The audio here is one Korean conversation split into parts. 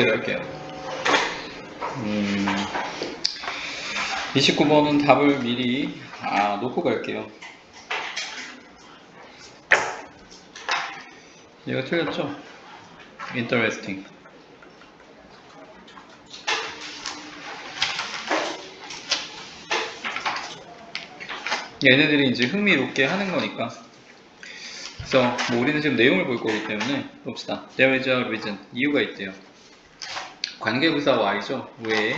할게요. 29번은 답을 미리 놓고 갈게요. 얘가 틀렸죠? Interesting. 얘네들이 이제 흥미롭게 하는 거니까. 그래서 뭐 우리는 지금 내용을 볼 거기 때문에 봅시다. There is a reason. 이유가 있대요. 관계부사 Y죠. 왜?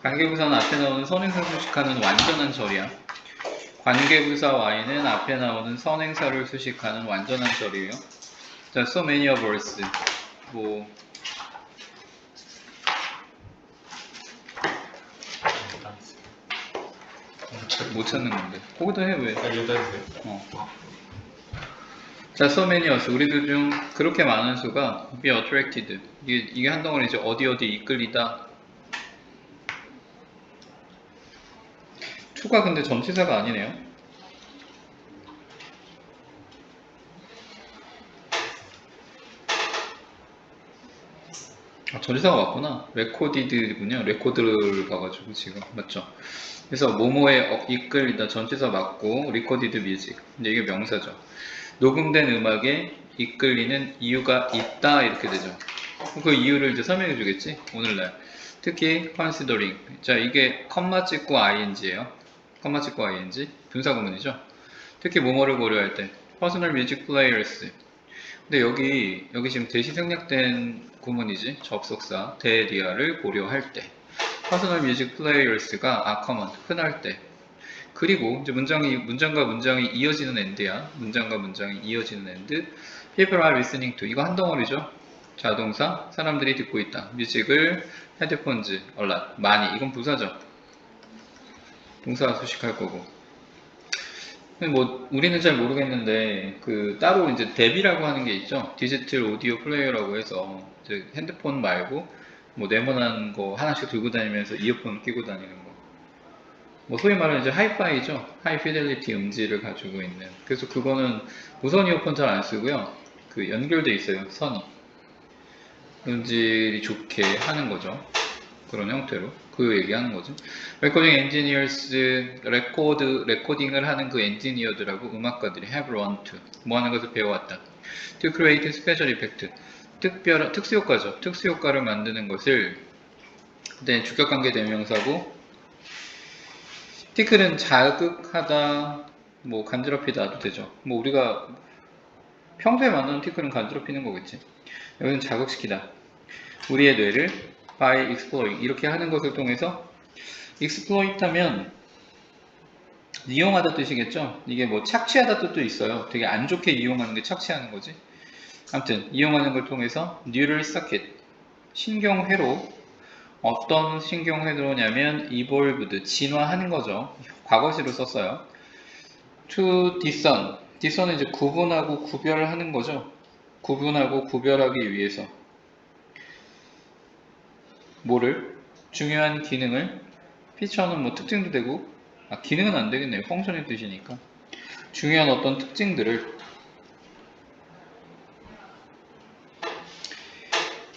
관계부사는 앞에 나오는 선행사 수식하는 완전한 절이야. 관계부사 Y는 앞에 나오는 선행사를 수식하는 완전한 절이에요. 자, so many of us. 뭐 못 찾는 건데. 거기다 해 왜? 자, so many of us. 우리들 중 그렇게 많은 수가 be attracted. 이게 한 덩어리죠. 어디 이끌리다. to가 근데 전치사가 아니네요. 전치사가 맞구나. recorded군요. 레코드를 봐가지고 지금 맞죠? 그래서 뭐뭐에 이끌리다 전치사 맞고 recorded music. 이제 이게 명사죠. 녹음된 음악에 이끌리는 이유가 있다 이렇게 되죠. 그 이유를 이제 설명해 주겠지 오늘날. 특히 considering. 자, 이게 컴마 찍고 ing예요. 컴마 찍고 ing 분사구문이죠. 특히 뭐뭐를 고려할 때 personal music players. 근데 여기 지금 대시 생략된 구문이지. 접속사 대리아를 고려할 때 personal music players가 common 흔할 때. 그리고 이제 문장과 문장이 이어지는 end야. 문장과 문장이 이어지는 end. People are listening to. 이거 한 덩어리죠. 자동사, 사람들이 듣고 있다. music을 headphones, a lot, 많이. 이건 부사죠. 동사 수식할 거고. 뭐 우리는 잘 모르겠는데 그 따로 이제 뎁이라고 하는 게 있죠. 디지털 오디오 플레이어라고 해서 이제 핸드폰 말고 뭐 네모난 거 하나씩 들고 다니면서 이어폰 끼고 다니는 거. 뭐 소위 말하는 이제 하이파이죠. 하이 피델리티 음질을 가지고 있는. 그래서 그거는 무선 이어폰 잘 안 쓰고요. 그 연결돼 있어요. 선이. 음질이 좋게 하는 거죠. 그런 형태로. 그 얘기하는 거죠. 레코딩 엔지니어스, 레코딩을 하는 그 엔지니어들하고 음악가들이 have learned to. 뭐 하는 것을 배워왔다. To create special effect. 특수효과죠. 특수효과를 만드는 것을. 그때 주격관계 대명사고, 티클은 자극하다, 뭐 간지럽히다도 되죠. 뭐 우리가 평소에 만나는 티클은 간지럽히는 거겠지. 여기는 자극시키다. 우리의 뇌를 by exploit 이렇게 하는 것을 통해서 exploit 하면 이용하다 뜻이겠죠. 이게 뭐 착취하다 뜻도 있어요. 되게 안 좋게 이용하는 게 착취하는 거지. 아무튼 이용하는 걸 통해서 neural circuit 신경회로 어떤 신경회로냐면 evolved 진화하는 거죠. 과거시로 썼어요. to discern discern은 이제 구분하고 구별하는 거죠. 구분하고 구별하기 위해서 뭐를? 중요한 기능을 피처는 뭐 특징도 되고 기능은 안 되겠네요. 펑션의 뜻이니까 중요한 어떤 특징들을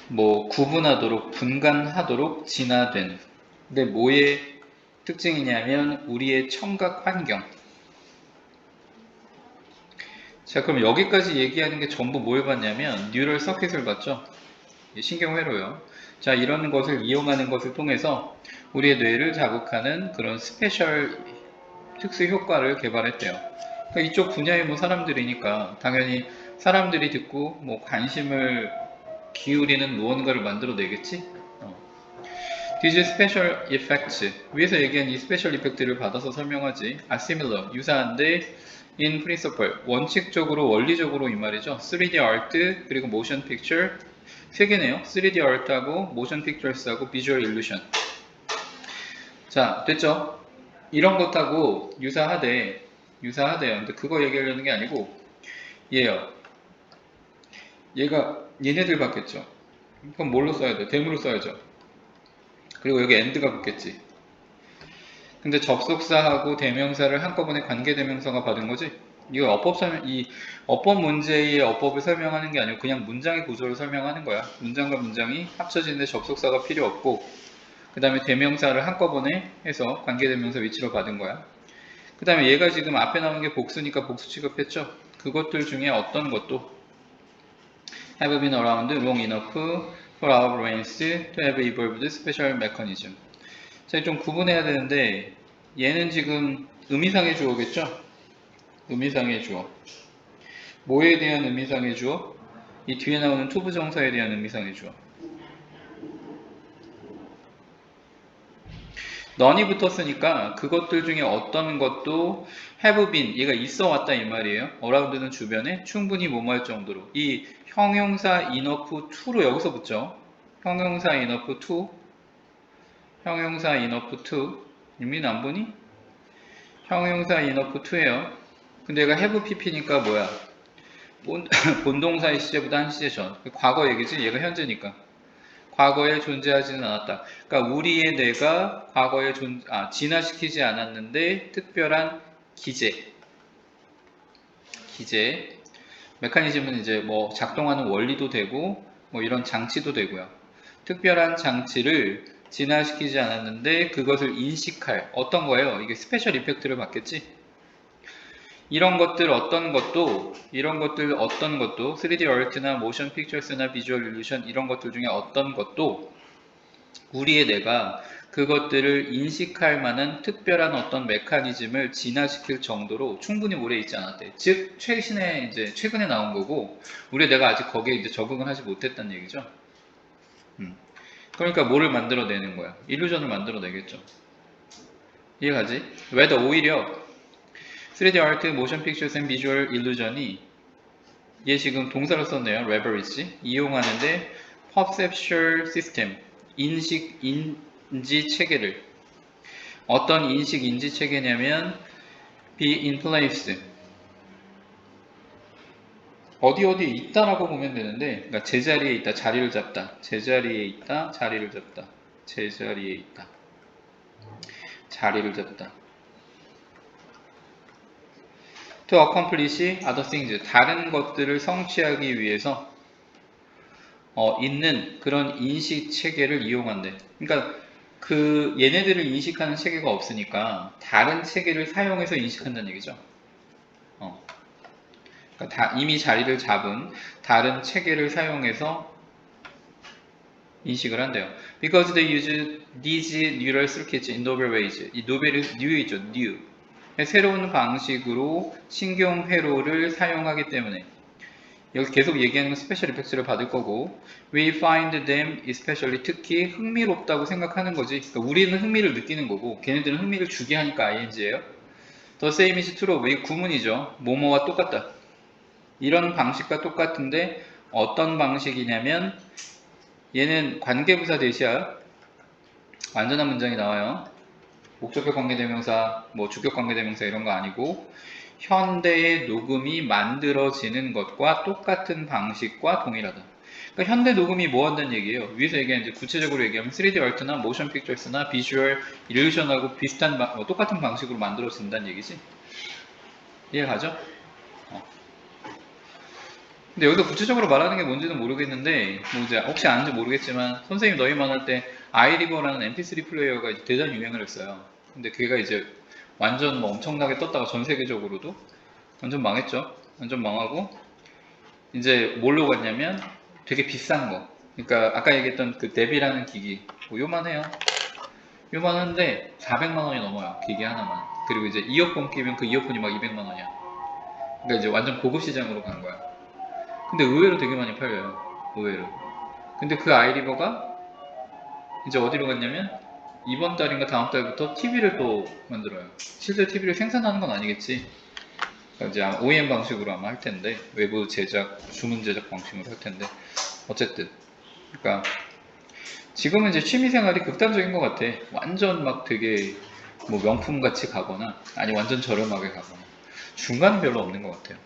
뭐 구분하도록 분간하도록 진화된. 근데 뭐의 특징이냐면 우리의 청각 환경. 자, 그럼 여기까지 얘기하는 게 전부 뭘 봤냐면 뉴럴 서킷을 봤죠. 신경회로요. 자, 이런 것을 이용하는 것을 통해서 우리의 뇌를 자극하는 그런 스페셜 특수 효과를 개발했대요. 그러니까 이쪽 분야의 뭐 사람들이니까 당연히 사람들이 듣고 뭐 관심을 기울이는 무언가를 만들어내겠지. These special effects 위에서 얘기한 이 스페셜 이펙트를 받아서 설명하지. are similar 유사한데 in principle 원칙적으로 원리적으로 이 말이죠. 3D art 그리고 motion picture 세 개네요. 3D art하고 motion pictures하고 visual illusion. 자, 됐죠? 이런 것하고 유사하대요. 근데 그거 얘기하려는 게 아니고 얘요. 얘가 얘네들 받겠죠. 그럼 뭘로 써야 돼? 대물로 써야죠. 그리고 여기 end가 붙겠지. 근데 접속사하고 대명사를 한꺼번에 관계대명사가 받은 거지? 이거 이 어법 문제의 어법을 설명하는 게 아니고 그냥 문장의 구조를 설명하는 거야. 문장과 문장이 합쳐지는데 접속사가 필요 없고, 그 다음에 대명사를 한꺼번에 해서 관계대명사 위치로 받은 거야. 그 다음에 얘가 지금 앞에 나온 게 복수니까 복수 취급했죠. 그것들 중에 어떤 것도 have been around long enough for our brains to have evolved special mechanism. 자, 좀 구분해야 되는데 얘는 지금 의미상의 주어겠죠? 의미상의 주어. 뭐에 대한 의미상의 주어? 이 뒤에 나오는 투부 정사에 대한 의미상의 주어. none이 붙었으니까 그것들 중에 어떤 것도 have been, 얘가 있어 왔다 이 말이에요. around는 주변에 충분히 뭐뭐할 정도로. 이 형용사 enough to로 여기서 붙죠. 형용사 enough to, 형용사 enough to. 이미 안 보니? 형용사 enough to예요. 근데 얘가 have pp니까 뭐야? 본동사의 시제보다 한 시제 전. 과거 얘기지? 얘가 현재니까. 과거에 존재하지는 않았다. 그러니까 우리의 뇌가 과거에 진화시키지 않았는데 특별한 기제. 메커니즘은 이제 뭐 작동하는 원리도 되고 뭐 이런 장치도 되고요. 특별한 장치를 진화시키지 않았는데 그것을 인식할 어떤 거예요? 이게 스페셜 이펙트를 받겠지? 이런 것들 어떤 것도 3D 얼트나 모션 픽처스나 비주얼 일루션 이런 것들 중에 어떤 것도 우리의 뇌가 그것들을 인식할 만한 특별한 어떤 메커니즘을 진화시킬 정도로 충분히 오래 있지 않았대. 즉 최근에 나온 거고 우리의 뇌가 아직 거기에 이제 적응을 하지 못했다는 얘기죠. 그러니까 뭐를 만들어내는 거야? 일루전을 만들어내겠죠. 이해가지? 왜더 오히려 3D Art, Motion Pictures and Visual Illusion이 얘 지금 동사를 썼네요. leverage 이용하는데 perceptual system 인지 체계를 어떤 인지 체계냐면 be in place 어디에 있다라고 보면 되는데 그러니까 제자리에 있다, 자리를 잡다, 제자리에 있다, 자리를 잡다, 제자리에 있다, 자리를 잡다. To accomplish other things 다른 것들을 성취하기 위해서 있는 그런 인식 체계를 이용한대. 그러니까 그 얘네들을 인식하는 체계가 없으니까 다른 체계를 사용해서 인식한다는 얘기죠. 그러니까 이미 자리를 잡은 다른 체계를 사용해서 인식을 한대요. Because they use these neural circuits in novel ways. 이 노벨은 new이죠, new. 새로운 방식으로 신경 회로를 사용하기 때문에 여기 계속 얘기하는 건 스페셜 이펙트를 받을 거고 we find them especially 특히 흥미롭다고 생각하는 거지. 그러니까 우리는 흥미를 느끼는 거고 걔네들은 흥미를 주게 하니까 ing예요. The same is true. 이 구문이죠. 뭐뭐와 똑같다. 이런 방식과 똑같은데 어떤 방식이냐면 얘는 관계부사 대시야. 완전한 문장이 나와요. 목적격 관계대명사, 뭐 주격 관계대명사 이런 거 아니고 현대의 녹음이 만들어지는 것과 똑같은 방식과 동일하다. 그러니까 현대 녹음이 뭐 한다는 얘기예요. 위에서 얘기한 이제 구체적으로 얘기하면 3D 얼트나 모션 픽처스나 비주얼 일루션하고 비슷한 똑같은 방식으로 만들어진다는 얘기지. 이해가죠? 근데 여기서 구체적으로 말하는 게 뭔지는 모르겠는데 뭐 이제 혹시 아는지 모르겠지만 선생님 너희만 할 때 아이리버라는 mp3 플레이어가 이제 대단히 유행을 했어요. 근데 걔가 이제 완전 뭐 엄청나게 떴다가 전 세계적으로도 완전 망했죠. 완전 망하고 이제 뭘로 갔냐면 되게 비싼 거. 그러니까 아까 얘기했던 그 데비라는 기기 뭐 요만해요. 요만한데 400만 원이 넘어요. 기기 하나만. 그리고 이제 이어폰 끼면 그 이어폰이 막 200만 원이야. 그러니까 이제 완전 고급 시장으로 간 거야. 근데 의외로 되게 많이 팔려요. 의외로. 근데 그 아이리버가 이제 어디로 갔냐면 이번 달인가 다음 달부터 TV를 또 만들어요. 실제 TV를 생산하는 건 아니겠지. 그러니까 이제 OEM 방식으로 아마 할 텐데 외부 제작, 주문 제작 방식으로 할 텐데 어쨌든 그러니까 지금은 이제 취미생활이 극단적인 것 같아. 완전 막 되게 뭐 명품같이 가거나 아니 완전 저렴하게 가거나 중간은 별로 없는 것 같아요.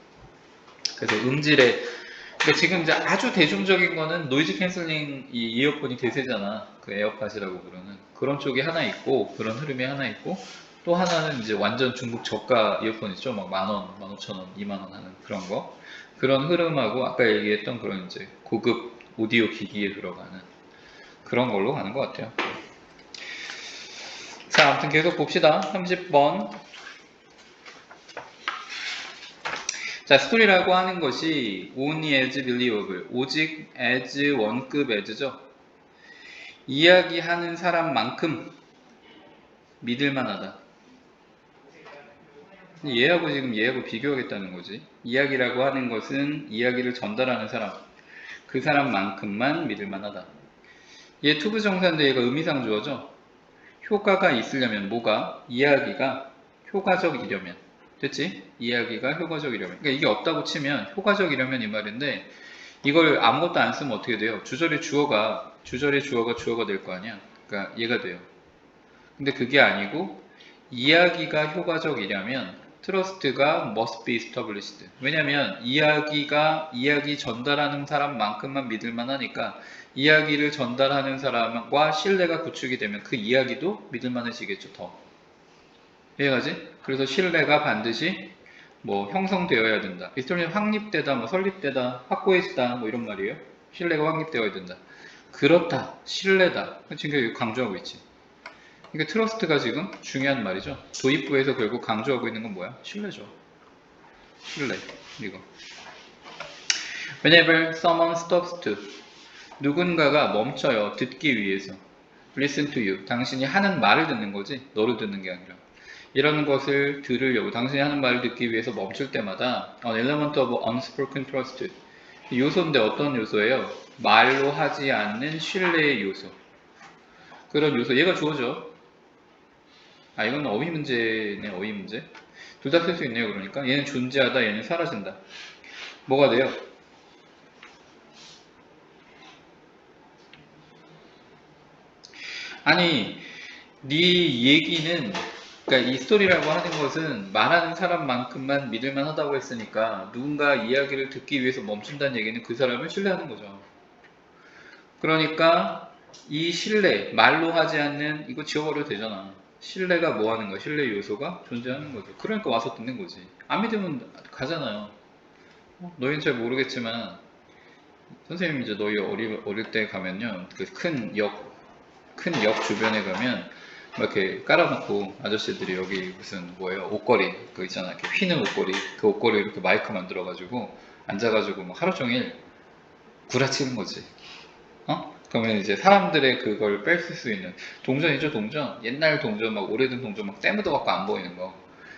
그래서 음질에 근데 지금 이제 아주 대중적인 거는 노이즈 캔슬링 이 이어폰이 대세잖아. 그 에어팟이라고 부르는 그런 쪽이 하나 있고 그런 흐름이 하나 있고 또 하나는 이제 완전 중국 저가 이어폰 있죠? 막 10,000원, 15,000원, 20,000원 하는 그런 거. 그런 흐름하고 아까 얘기했던 그런 이제 고급 오디오 기기에 들어가는 그런 걸로 가는 것 같아요. 자, 아무튼 계속 봅시다. 30번. 자, 스토리라고 하는 것이 only as believable, 오직 as 원급 as죠. 이야기하는 사람만큼 믿을만하다. 얘하고 지금 얘하고 비교하겠다는 거지. 이야기라고 하는 것은 이야기를 전달하는 사람, 그 사람만큼만 믿을만하다. 얘 투부정사인데 얘가 의미상주어죠. 효과가 있으려면 뭐가? 이야기가 효과적이려면. 됐지? 이야기가 효과적이려면. 그러니까 이게 없다고 치면 효과적이려면 이 말인데 이걸 아무것도 안 쓰면 어떻게 돼요? 주절의 주어가 주어가 될 거 아니야. 그러니까 얘가 돼요. 근데 그게 아니고 이야기가 효과적이려면 트러스트가 must be established. 왜냐면 이야기 전달하는 사람만큼만 믿을만 하니까 이야기를 전달하는 사람과 신뢰가 구축이 되면 그 이야기도 믿을만해지겠죠. 더. 이해가지? 그래서 신뢰가 반드시 뭐 형성되어야 된다. 히스토리는 확립되다, 뭐 설립되다, 확고해지다, 뭐 이런 말이에요. 신뢰가 확립되어야 된다. 그렇다, 신뢰다. 지금 여기 강조하고 있지. 그러니까 트러스트가 지금 중요한 말이죠. 도입부에서 결국 강조하고 있는 건 뭐야? 신뢰죠. 신뢰. 이거. Whenever someone stops to. 누군가가 멈춰요. 듣기 위해서. Listen to you. 당신이 하는 말을 듣는 거지. 너를 듣는 게 아니라. 이런 것을 들으려고 당신이 하는 말을 듣기 위해서 멈출 때마다 an element of unspoken trust. 요소인데 어떤 요소예요? 말로 하지 않는 신뢰의 요소. 그런 요소. 얘가 주어져. 아, 이건 어휘 문제네, 어휘 문제. 둘 다 쓸 수 있네요, 그러니까. 얘는 존재하다, 얘는 사라진다. 뭐가 돼요? 아니, 네 얘기는, 그러니까 이 스토리라고 하는 것은 말하는 사람만큼만 믿을만 하다고 했으니까 누군가 이야기를 듣기 위해서 멈춘다는 얘기는 그 사람을 신뢰하는 거죠. 그러니까 이 신뢰, 말로 하지 않는, 이거 지워버려도 되잖아. 신뢰가 뭐 하는 거야? 신뢰 요소가 존재하는 거죠. 그러니까 와서 듣는 거지. 안 믿으면 가잖아요. 너희는 잘 모르겠지만 선생님 이제 너희 어릴 때 가면요, 그 큰 역 주변에 가면 막 이렇게 깔아놓고 아저씨들이 여기 무슨 뭐예요, 옷걸이 그 있잖아, 이렇게 휘는 옷걸이, 그 옷걸이 이렇게 마이크 만들어가지고 앉아가지고 막 하루 종일 구라치는 거지. 어? 그러면 이제 사람들의 그걸 뺄 수 있는 동전이죠, 동전. 옛날 동전, 막 오래된 동전 막 때묻어 갖고 안 보이는 거.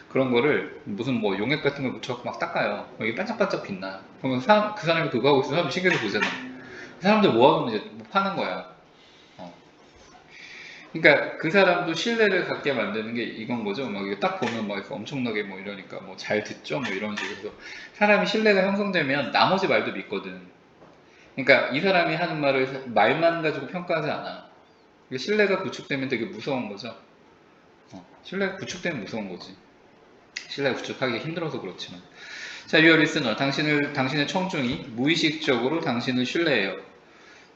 그런 거를 무슨 뭐 용액 같은 걸 묻혀갖고 막 닦아요. 여기 반짝반짝 빛나. 그러면 그 사람이 그거 하고 있으면 사람이 신경을 보잖아. 사람들 모아놓으면 이제 뭐 파는 거야. 어. 그러니까 그 사람도 신뢰를 갖게 만드는 게 이건 거죠. 막 이거 딱 보면 막 엄청나게 뭐 이러니까 뭐 잘 듣죠, 뭐 이런 식으로. 사람이 신뢰가 형성되면 나머지 말도 믿거든. 그러니까 이 사람이 하는 말만 가지고 평가하지 않아. 신뢰가 구축되면 되게 무서운 거죠. 신뢰가 구축되면 무서운 거지. 신뢰가 구축하기 힘들어서 그렇지만. 자, your listener. 당신의 청중이 무의식적으로 당신을 신뢰해요.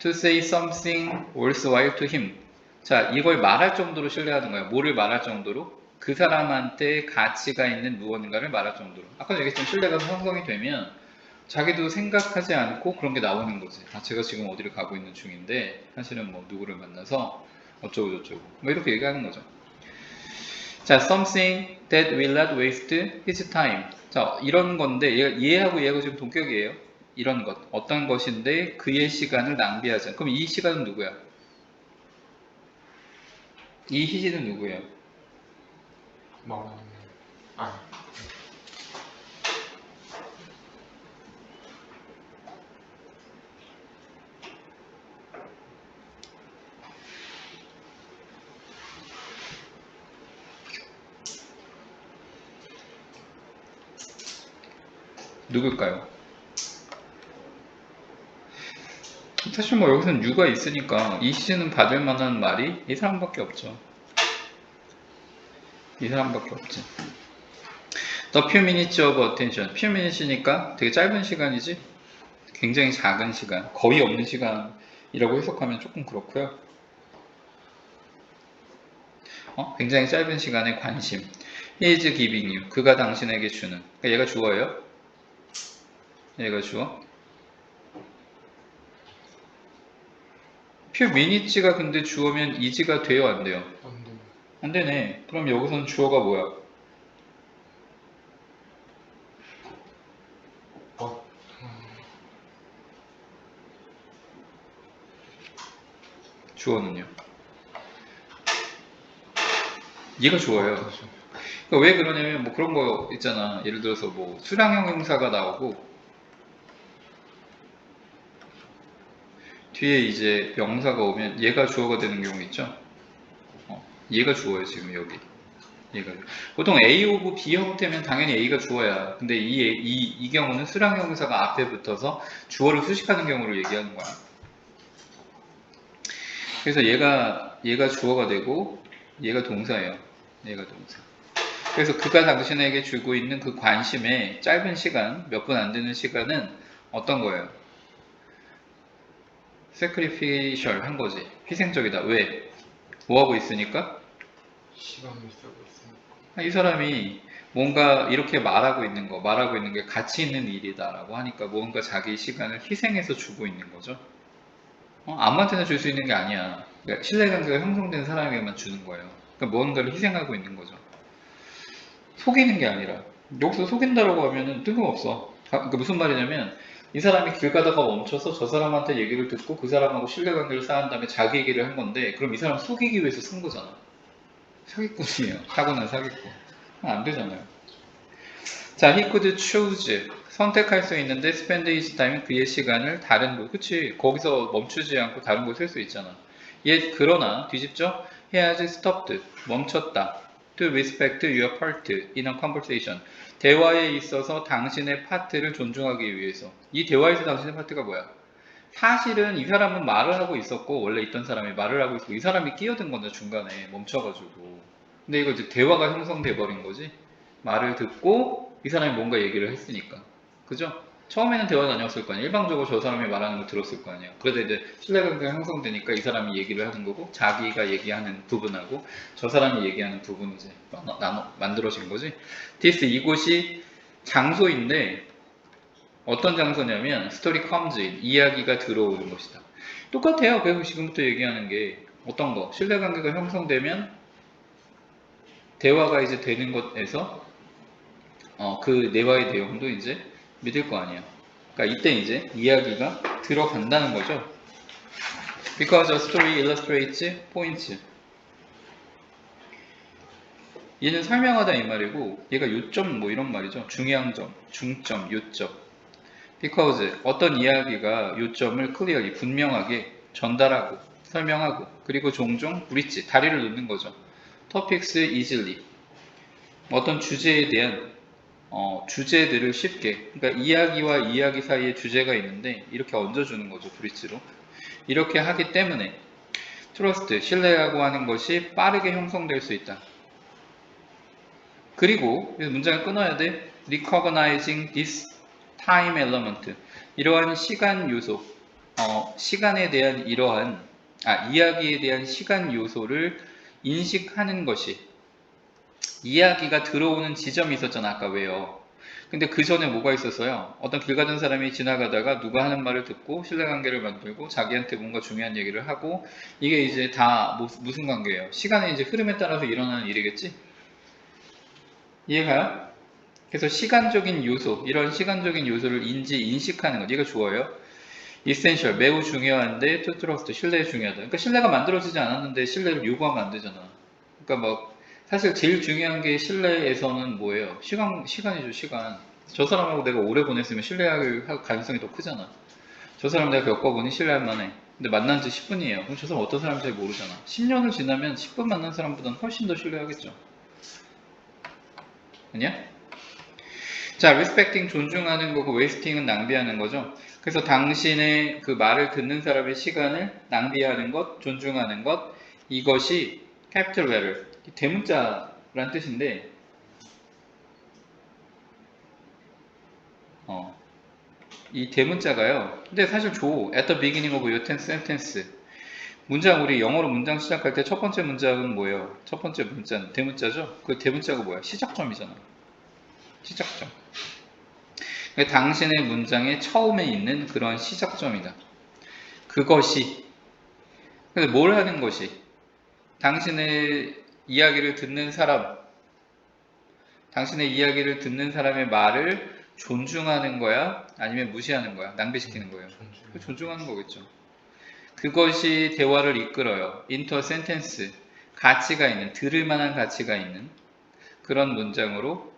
To say something worthwhile to him. 자, 이걸 말할 정도로 신뢰하는 거야. 뭐를 말할 정도로? 그 사람한테 가치가 있는 무언가를 말할 정도로. 아까 얘기했지만 신뢰가 형성이 되면 자기도 생각하지 않고 그런 게 나오는 거지. 아, 제가 지금 어디를 가고 있는 중인데 사실은 뭐 누구를 만나서 어쩌고 저쩌고 뭐 이렇게 얘기하는 거죠. 자, something that will not waste his time. 자, 이런 건데 얘하고 지금 동격이에요. 이런 것, 어떤 것인데 그의 시간을 낭비하지 않아. 그럼 이 시간은 누구야? 이 희지는 누구예요? 뭐, 아, 누굴까요? 사실 뭐 여기서는 유가 있으니까 이 시즌은 받을 만한 말이 이 사람밖에 없죠. 이 사람밖에 없지. The few minutes of attention. few minutes니까 되게 짧은 시간이지. 굉장히 작은 시간, 거의 없는 시간이라고 해석하면 조금 그렇고요. 굉장히 짧은 시간의 관심. He is giving you. 그가 당신에게 주는. 그러니까 얘가 주어예요. 얘가 주어. few minutes가 근데 주어면 is가 돼요, 안 돼요? 안 돼요. 안 되네. 그럼 여기서는 주어가 뭐야? 주어는요. 얘가 주어예요. 그러니까 왜 그러냐면 뭐 그런 거 있잖아. 예를 들어서 뭐 수량형 형사가 나오고 뒤에 이제 명사가 오면 얘가 주어가 되는 경우 있죠. 얘가 주어예요 지금 여기. 얘가 보통 A 오브 B 형태면 당연히 A가 주어야. 근데 이 경우는 수량형 형사가 앞에 붙어서 주어를 수식하는 경우를 얘기하는 거야. 그래서 얘가 주어가 되고 얘가 동사예요. 얘가 동사. 그래서 그가 당신에게 주고 있는 그 관심의 짧은 시간, 몇 분 안 되는 시간은 어떤 거예요? sacrificial 한 거지. 희생적이다. 왜? 뭐 하고 있으니까? 시간을 쓰고 있으니까. 이 사람이 뭔가 이렇게 말하고 있는 게 가치 있는 일이다라고 하니까 뭔가 자기 시간을 희생해서 주고 있는 거죠. 아무한테나 줄 수 있는 게 아니야. 그러니까 신뢰관계가 형성된 사람에게만 주는 거예요. 그러니까 뭔가를 희생하고 있는 거죠. 속이는 게 아니라 여기서 속인다라고 하면은 뜬금없어. 그러니까 무슨 말이냐면 이 사람이 길 가다가 멈춰서 저 사람한테 얘기를 듣고 그 사람하고 신뢰관계를 쌓은 다음에 자기 얘기를 한 건데 그럼 이 사람 속이기 위해서 쓴 거잖아. 사기꾼이에요. 타고난 사기꾼. 안 되잖아요. 자, he could choose. 선택할 수 있는데 spend his time 그의 시간을 다른 곳. 그치? 거기서 멈추지 않고 다른 곳에 쓸 수 있잖아. Yet 그러나 뒤집죠? He has stopped. 멈췄다. To respect your part in a conversation. 대화에 있어서 당신의 파트를 존중하기 위해서. 이 대화에서 당신의 파트가 뭐야? 사실은 이 사람은 말을 하고 있었고 원래 있던 사람이 말을 하고 있고 이 사람이 끼어든 건데 중간에 멈춰가지고. 근데 이거 이제 대화가 형성돼 버린 거지. 말을 듣고 이 사람이 뭔가 얘기를 했으니까. 그죠? 처음에는 대화가 아니었을 거 아니야. 일방적으로 저 사람이 말하는 거 들었을 거 아니야. 그러다 이제 신뢰관계가 형성되니까 이 사람이 얘기를 하는 거고 자기가 얘기하는 부분하고 저 사람이 얘기하는 부분이 이제 만들어진 거지. this 이곳이 장소인데 어떤 장소냐면 스토리 comes in 이야기가 들어오는 것이다. 똑같아요. 계속 지금부터 얘기하는 게 어떤 거 신뢰관계가 형성되면 대화가 이제 되는 것에서 그 대화의 내용도 이제 믿을 거 아니에요. 그러니까 이때 이제 이야기가 들어간다는 거죠. Because a story illustrates points. 얘는 설명하다 이 말이고 얘가 요점 뭐 이런 말이죠. 중요한 점, 중점, 요점. Because 어떤 이야기가 요점을 clearly 분명하게 전달하고 설명하고 그리고 종종 브릿지 다리를 놓는 거죠. Topics easily 어떤 주제에 대한 주제들을 쉽게 그러니까 이야기와 이야기 사이에 주제가 있는데 이렇게 얹어주는 거죠. 브릿지로 이렇게 하기 때문에 트러스트 신뢰하고 하는 것이 빠르게 형성될 수 있다. 그리고 문장을 끊어야 돼. Recognizing this time element 이러한 시간 요소 시간에 대한 이야기에 대한 시간 요소를 인식하는 것이 이야기가 들어오는 지점이 있었잖아. 아까 왜요? 근데 그 전에 뭐가 있었어요? 어떤 길 가던 사람이 지나가다가 누가 하는 말을 듣고 신뢰관계를 만들고 자기한테 뭔가 중요한 얘기를 하고 이게 이제 다 무슨 관계예요? 시간의 이제 흐름에 따라서 일어나는 일이겠지? 이해가요? 그래서 시간적인 요소, 이런 시간적인 요소를 인식하는 것, 이거 좋아요. essential, 매우 중요한데 to trust, 신뢰 중요하다. 그러니까 신뢰가 만들어지지 않았는데 신뢰를 요구하면 안 되잖아. 그러니까 뭐 사실 제일 중요한 게 신뢰에서는 뭐예요? 시간이죠, 시간. 저 사람하고 내가 오래 보냈으면 신뢰할 가능성이 더 크잖아. 저 사람 내가 겪어보니 신뢰할 만해. 근데 만난 지 10분이에요. 그럼 저 사람 어떤 사람인지 잘 모르잖아. 10년을 지나면 10분 만난 사람보다는 훨씬 더 신뢰하겠죠. 아니야? 자, respecting 존중하는 거고 wasting은 낭비하는 거죠. 그래서 당신의 그 말을 듣는 사람의 시간을 낭비하는 것, 존중하는 것, 이것이 capital letter, 대문자란 뜻인데, 이 대문자가요. 근데 사실 at the beginning of your sentence, 문장 우리 영어로 문장 시작할 때 첫 번째 문장은 뭐예요? 첫 번째 문자는 대문자죠? 그 대문자가 뭐야? 시작점이잖아. 시작점. 그러니까 당신의 문장의 처음에 있는 그런 시작점이다. 그것이. 그래서 뭘 하는 것이? 당신의 이야기를 듣는 사람, 당신의 이야기를 듣는 사람의 말을 존중하는 거야? 아니면 무시하는 거야? 낭비시키는 거예요? 존중하는 거겠죠. 그것이 대화를 이끌어요. into a sentence. 가치가 있는, 들을 만한 가치가 있는 그런 문장으로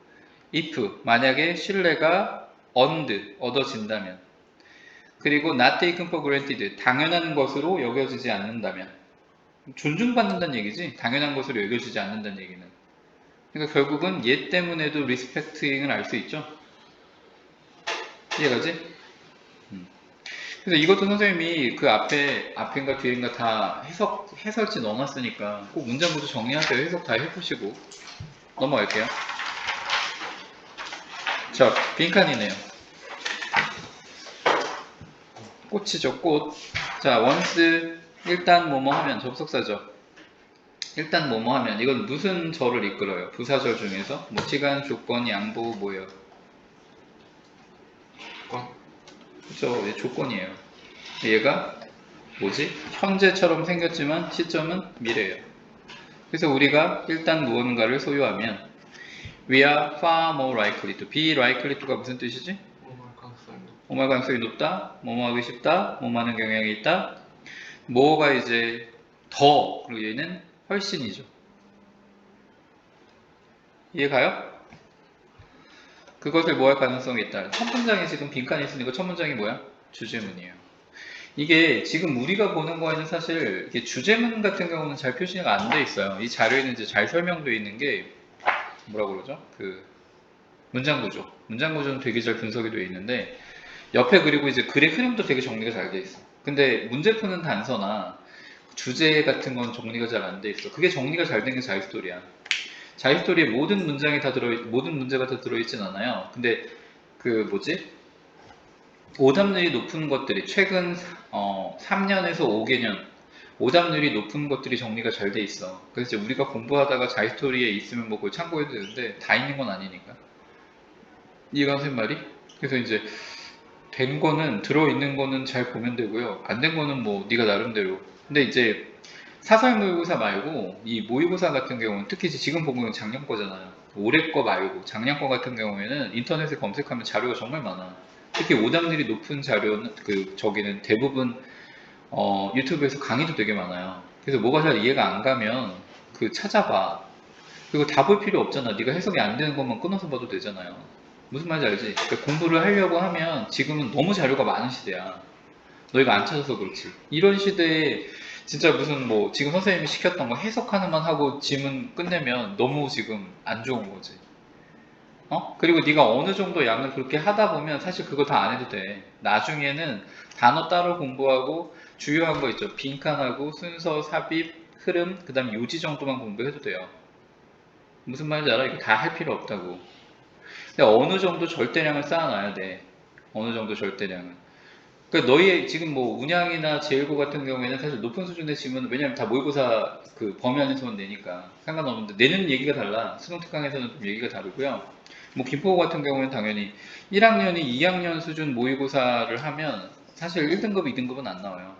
if, 만약에 신뢰가 earned, 얻어진다면, 그리고 not taken for granted, 당연한 것으로 여겨지지 않는다면, 존중받는다는 얘기지 당연한 것으로 여겨지지 않는다는 얘기는. 그러니까 결국은 얘 때문에도 respecting을 알 수 있죠. 이해가지? 그래서 이것도 선생님이 그 앞인가 뒤인가 다 해설지 넣어놨으니까 꼭 문장 구조 정리하세요. 해석 다 해보시고 넘어갈게요. 자, 빈칸이네요. 꽃이죠, 꽃. 자, once 일단 뭐뭐 하면 접속사죠. 일단 뭐뭐 하면 이건 무슨 절을 이끌어요? 부사절 중에서 뭐 시간, 조건, 양보 뭐예요? 그쵸, 얘 조건이에요. 얘가 뭐지? 현재처럼 생겼지만 시점은 미래예요. 그래서 우리가 일단 무언가를 소유하면 we are far more likely to. be likely to가 무슨 뜻이지? 뭐뭐 가능성이 높다, 뭐뭐 하기 쉽다, 뭐뭐 하는 경향이 있다. 뭐가 이제 더, 그리고 얘는 훨씬이죠. 이해가요? 그것을 뭐 할 가능성이 있다. 첫 문장에 지금 빈칸이 있으니까 첫 문장이 뭐야? 주제문이에요. 이게 지금 우리가 보는 거에는 사실 이게 주제문 같은 경우는 잘 표시가 안 돼 있어요. 이 자료에는 이제 잘 설명되어 있는 게 뭐라고 그러죠? 그 문장 구조. 문장 구조는 되게 잘 분석이 되어 있는데 옆에 그리고 이제 글의 흐름도 되게 정리가 잘 돼 있어. 근데 문제 푸는 단서나 주제 같은 건 정리가 잘 안 돼 있어. 그게 정리가 잘 된 게 자유스토리야. 자유스토리에 모든 문장이 다 모든 문제가 다 들어있진 않아요. 근데 그 뭐지? 오답률이 높은 것들이 최근 3년에서 5개년 오답률이 높은 것들이 정리가 잘 돼 있어. 그래서 이제 우리가 공부하다가 자유스토리에 있으면 뭐 그걸 참고해도 되는데 다 있는 건 아니니까. 이해가 무슨 말이? 그래서 이제 된 거는 들어있는 거는 잘 보면 되고요. 안 된 거는 뭐 네가 나름대로. 근데 이제 사설 모의고사 말고 이 모의고사 같은 경우는 특히 지금 보면 작년 거잖아요. 올해 거 말고 작년 거 같은 경우에는 인터넷에 검색하면 자료가 정말 많아. 특히 오답률이 높은 자료는 저기는 대부분 유튜브에서 강의도 되게 많아요. 그래서 뭐가 잘 이해가 안 가면 그 찾아봐. 그리고 다 볼 필요 없잖아. 네가 해석이 안 되는 것만 끊어서 봐도 되잖아요. 무슨 말인지 알지? 그러니까 공부를 하려고 하면 지금은 너무 자료가 많은 시대야. 너희가 안 찾아서 그렇지. 이런 시대에 진짜 무슨 뭐 지금 선생님이 시켰던 거 해석 하나만 하고 지문 끝내면 너무 지금 안 좋은 거지. 그리고 네가 어느 정도 양을 그렇게 하다 보면 사실 그거 다 안 해도 돼. 나중에는 단어 따로 공부하고 주요한 거 있죠. 빈칸하고 순서, 삽입, 흐름, 그 다음에 요지 정도만 공부해도 돼요. 무슨 말인지 알아? 이거 다 할 필요 없다고. 근데 어느 정도 절대량을 쌓아놔야 돼. 어느 정도 절대량은. 그러니까 너희 지금 뭐 운양이나 제일고 같은 경우에는 사실 높은 수준의 지문은 왜냐면 다 모의고사 그 범위 안에서만 내니까 상관없는데 내는 얘기가 달라. 수능 특강에서는 좀 얘기가 다르고요. 뭐 김포 같은 경우는 당연히 1학년이 2학년 수준 모의고사를 하면 사실 1등급, 2등급은 안 나와요.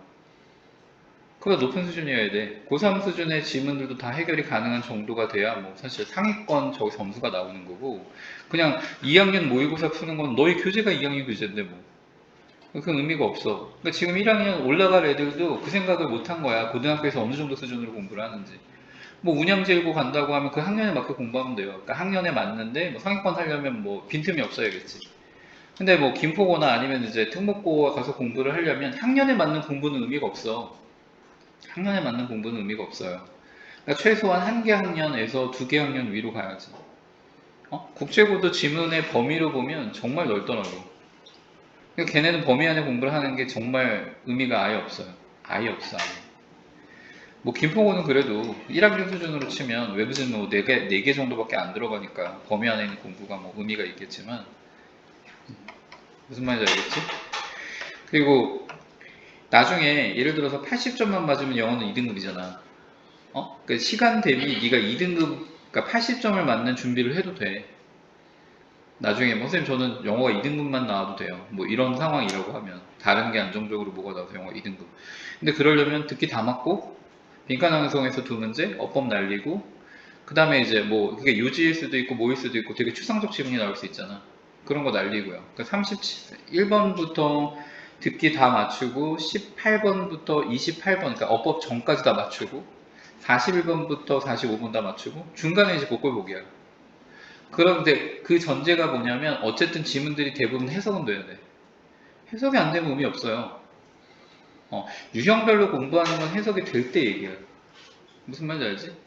그보다 높은 수준이어야 돼. 고3 수준의 지문들도 다 해결이 가능한 정도가 돼야 뭐 사실 상위권 저기 점수가 나오는 거고 그냥 2학년 모의고사 푸는 건 너희 교재가 2학년 교재인데 뭐 그건 의미가 없어. 그러니까 지금 1학년 올라갈 애들도 그 생각을 못 한 거야. 고등학교에서 어느 정도 수준으로 공부를 하는지. 뭐 운양제일고 간다고 하면 그 학년에 맞게 공부하면 돼요. 그러니까 학년에 맞는데 뭐 상위권 하려면 뭐 빈틈이 없어야겠지. 근데 뭐 김포고나 아니면 이제 특목고 가서 공부를 하려면 학년에 맞는 공부는 의미가 없어. 학년에 맞는 공부는 의미가 없어요. 그러니까 최소한 한 개 학년에서 두 개 학년 위로 가야지. 국제고도 지문의 범위로 보면 정말 넓더라고. 그러니까 걔네는 범위 안에 공부를 하는 게 정말 의미가 아예 없어요. 아예 없어. 아예. 뭐 김포고는 그래도 1학년 수준으로 치면 외부진 뭐 4개 정도밖에 안 들어가니까 범위 안에 있는 공부가 뭐 의미가 있겠지만 무슨 말인지 알겠지? 그리고 나중에 예를 들어서 80점만 맞으면 영어는 2등급이잖아. 그 시간 대비 네가 2등급, 그러니까 80점을 맞는 준비를 해도 돼. 나중에 뭐 선생님 저는 영어가 2등급만 나와도 돼요. 뭐 이런 상황이라고 하면 다른 게 안정적으로 뭐가 나와서 영어 2등급. 근데 그러려면 듣기 다 맞고 빈칸왕성에서 두 문제, 어법 날리고 그 다음에 이제 뭐 그게 요지일 수도 있고 뭐일 수도 있고 되게 추상적 지문이 나올 수 있잖아. 그런 거 날리고요. 그러니까 31번부터 듣기 다 맞추고 18번부터 28번, 그러니까 어법 전까지 다 맞추고 41번부터 45번 다 맞추고 중간에 이제 복골복이야. 그런데 그 전제가 뭐냐면 어쨌든 지문들이 대부분 해석은 돼야 돼. 해석이 안 되면 의미 없어요. 유형별로 공부하는 건 해석이 될 때 얘기해요. 무슨 말인지 알지?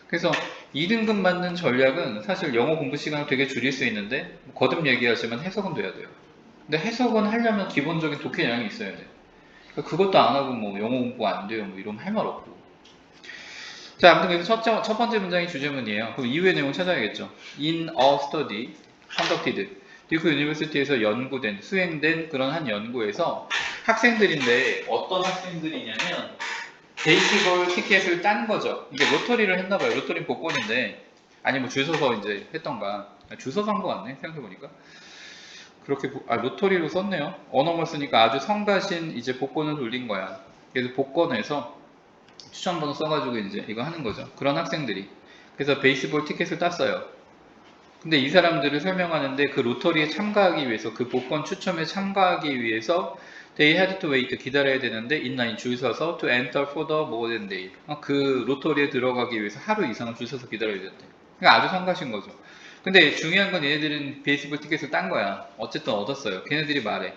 그래서 2등급 맞는 전략은 사실 영어 공부 시간을 되게 줄일 수 있는데 거듭 얘기하지만 해석은 돼야 돼요. 근데 해석은 하려면 기본적인 독해 양이 있어야 돼. 그러니까 그것도 안 하고 뭐 영어 공부 안 돼요 뭐 이러면 할 말 없고. 자, 아무튼 그래서 첫 번째 문장이 주제문이에요. 그럼 이후의 내용 찾아야겠죠. In a study conducted, 듀크 유니버시티에서 연구된, 수행된 그런 한 연구에서 학생들인데 어떤 학생들이냐면 베이시볼 티켓을 딴 거죠. 이게 로터리를 했나봐요. 로터리 복권인데 아니 뭐 줄 서서 이제 했던가. 줄 서서 한 거 같네 생각해보니까. 그렇게 로터리로 썼네요. 언어만 쓰니까 아주 성가신 이제 복권을 돌린 거야. 그래서 복권에서 추천번호 써가지고 이제 이거 하는 거죠. 그런 학생들이. 그래서 베이스볼 티켓을 땄어요. 근데 이 사람들을 설명하는데 그 로터리에 참가하기 위해서, 그 복권 추첨에 참가하기 위해서 they had to wait, 기다려야 되는데 인라인 줄 서서 to enter for the more than day, 그 로터리에 들어가기 위해서 하루 이상을 줄 서서 기다려야 된대. 그러니까 아주 성가신 거죠. 근데 중요한 건 얘네들은 베이스볼 티켓을 딴 거야. 어쨌든 얻었어요. 걔네들이 말해.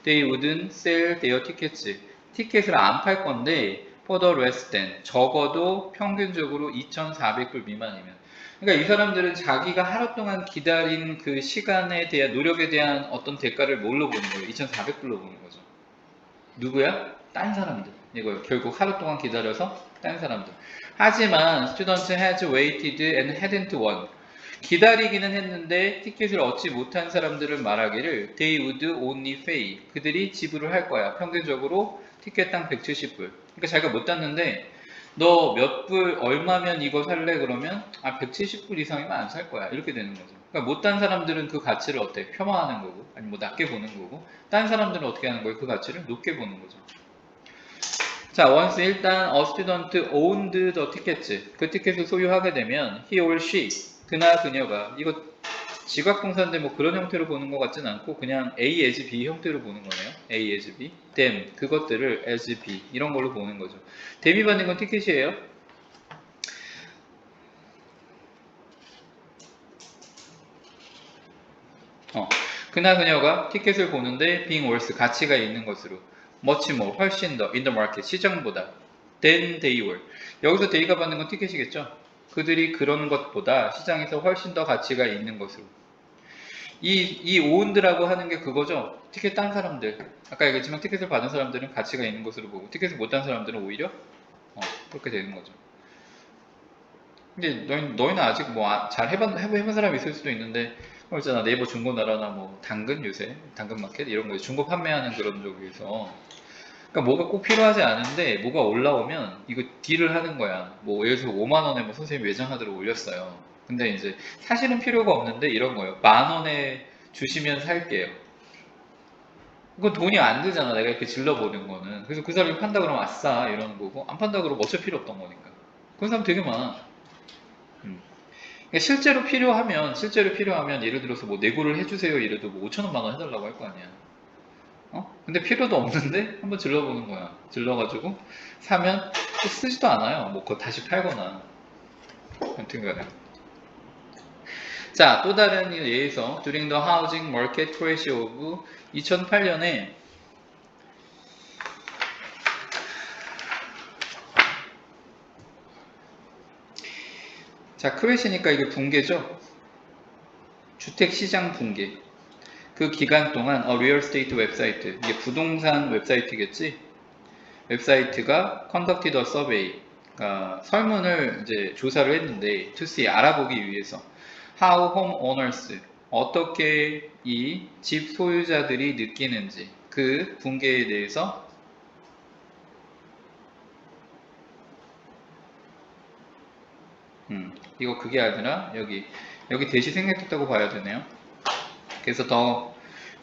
They wouldn't sell their tickets. 티켓을 안 팔 건데 for the less than, 적어도 평균적으로 2,400불 미만이면. 그러니까 이 사람들은 자기가 하루 동안 기다린 그 시간에 대한, 노력에 대한 어떤 대가를 뭘로 보는 거예요? 2,400불로 보는 거죠. 누구야? 딴 사람들. 이거요. 결국 하루 동안 기다려서 딴 사람들. 하지만 students has waited and hadn't won. 기다리기는 했는데 티켓을 얻지 못한 사람들을 말하기를 they would only pay. 그들이 지불을 할 거야. 평균적으로 티켓당 170불. 그러니까 자기가 못 땄는데 너 몇 불 얼마면 이거 살래? 그러면 170불 이상이면 안 살 거야. 이렇게 되는 거죠. 그러니까 못 딴 사람들은 그 가치를 어때? 폄하하는 거고, 아니 뭐 낮게 보는 거고, 딴 사람들은 어떻게 하는 거예요? 그 가치를 높게 보는 거죠. 자, once 일단 a student owned the tickets, 그 티켓을 소유하게 되면 he or she, 그나 그녀가, 이거 지각동사인데 뭐 그런 형태로 보는 것 같진 않고 그냥 A as B 형태로 보는 거네요. A as B, them, 그것들을 as B, 이런 걸로 보는 거죠. them이 받는 건 티켓이에요. 그나 그녀가 티켓을 보는데 being worth, 가치가 있는 것으로, much more, 훨씬 더, in the market, 시장보다, than they were. 여기서 they가 받는 건 티켓이겠죠. 그들이 그런 것보다 시장에서 훨씬 더 가치가 있는 것으로. 이 오운드라고 하는 게 그거죠. 티켓 딴 사람들. 아까 얘기했지만 티켓을 받은 사람들은 가치가 있는 것으로 보고 티켓을 못 딴 사람들은 오히려 그렇게 되는 거죠. 근데 너희는 아직 뭐 잘 해본 사람이 있을 수도 있는데 있잖아, 네이버 중고나라나 뭐 당근, 요새 당근마켓 이런 거 중고 판매하는 그런 쪽에서 그러니까 뭐가 꼭 필요하지 않은데 뭐가 올라오면 이거 딜을 하는 거야. 뭐 예를 들어서 5만 원에 뭐 선생님 외장하드를 올렸어요. 근데 이제 사실은 필요가 없는데 이런 거예요. 10,000원에 주시면 살게요. 그건 돈이 안 들잖아, 내가 이렇게 질러보는 거는. 그래서 그 사람이 판다 그러면 아싸 이러는 거고, 안 판다 그러면 어차피 필요 없던 거니까. 그런 사람 되게 많아. 그러니까 실제로 필요하면 예를 들어서 뭐 내고를 해주세요 이래도 뭐 5,000원 만 원 해달라고 할 거 아니야. 근데 필요도 없는데 한번 질러보는 거야. 질러가지고 사면 또 쓰지도 않아요. 뭐 그거 다시 팔거나. 아무튼 간에. 자, 또 다른 예에서 during the housing market crash of 2008년에 자, 크래시니까 이게 붕괴죠. 주택시장 붕괴. 그 기간 동안 리얼 스테이트 웹사이트, 이게 부동산 웹사이트겠지? 웹사이트가 conducted a survey, 그러니까 설문을 이제 조사를 했는데 to see, 알아보기 위해서 how homeowners, 어떻게 이 집 소유자들이 느끼는지 그 붕괴에 대해서 이거 그게 아니라 여기 대시 생략됐다고 봐야 되네요. 그래서 더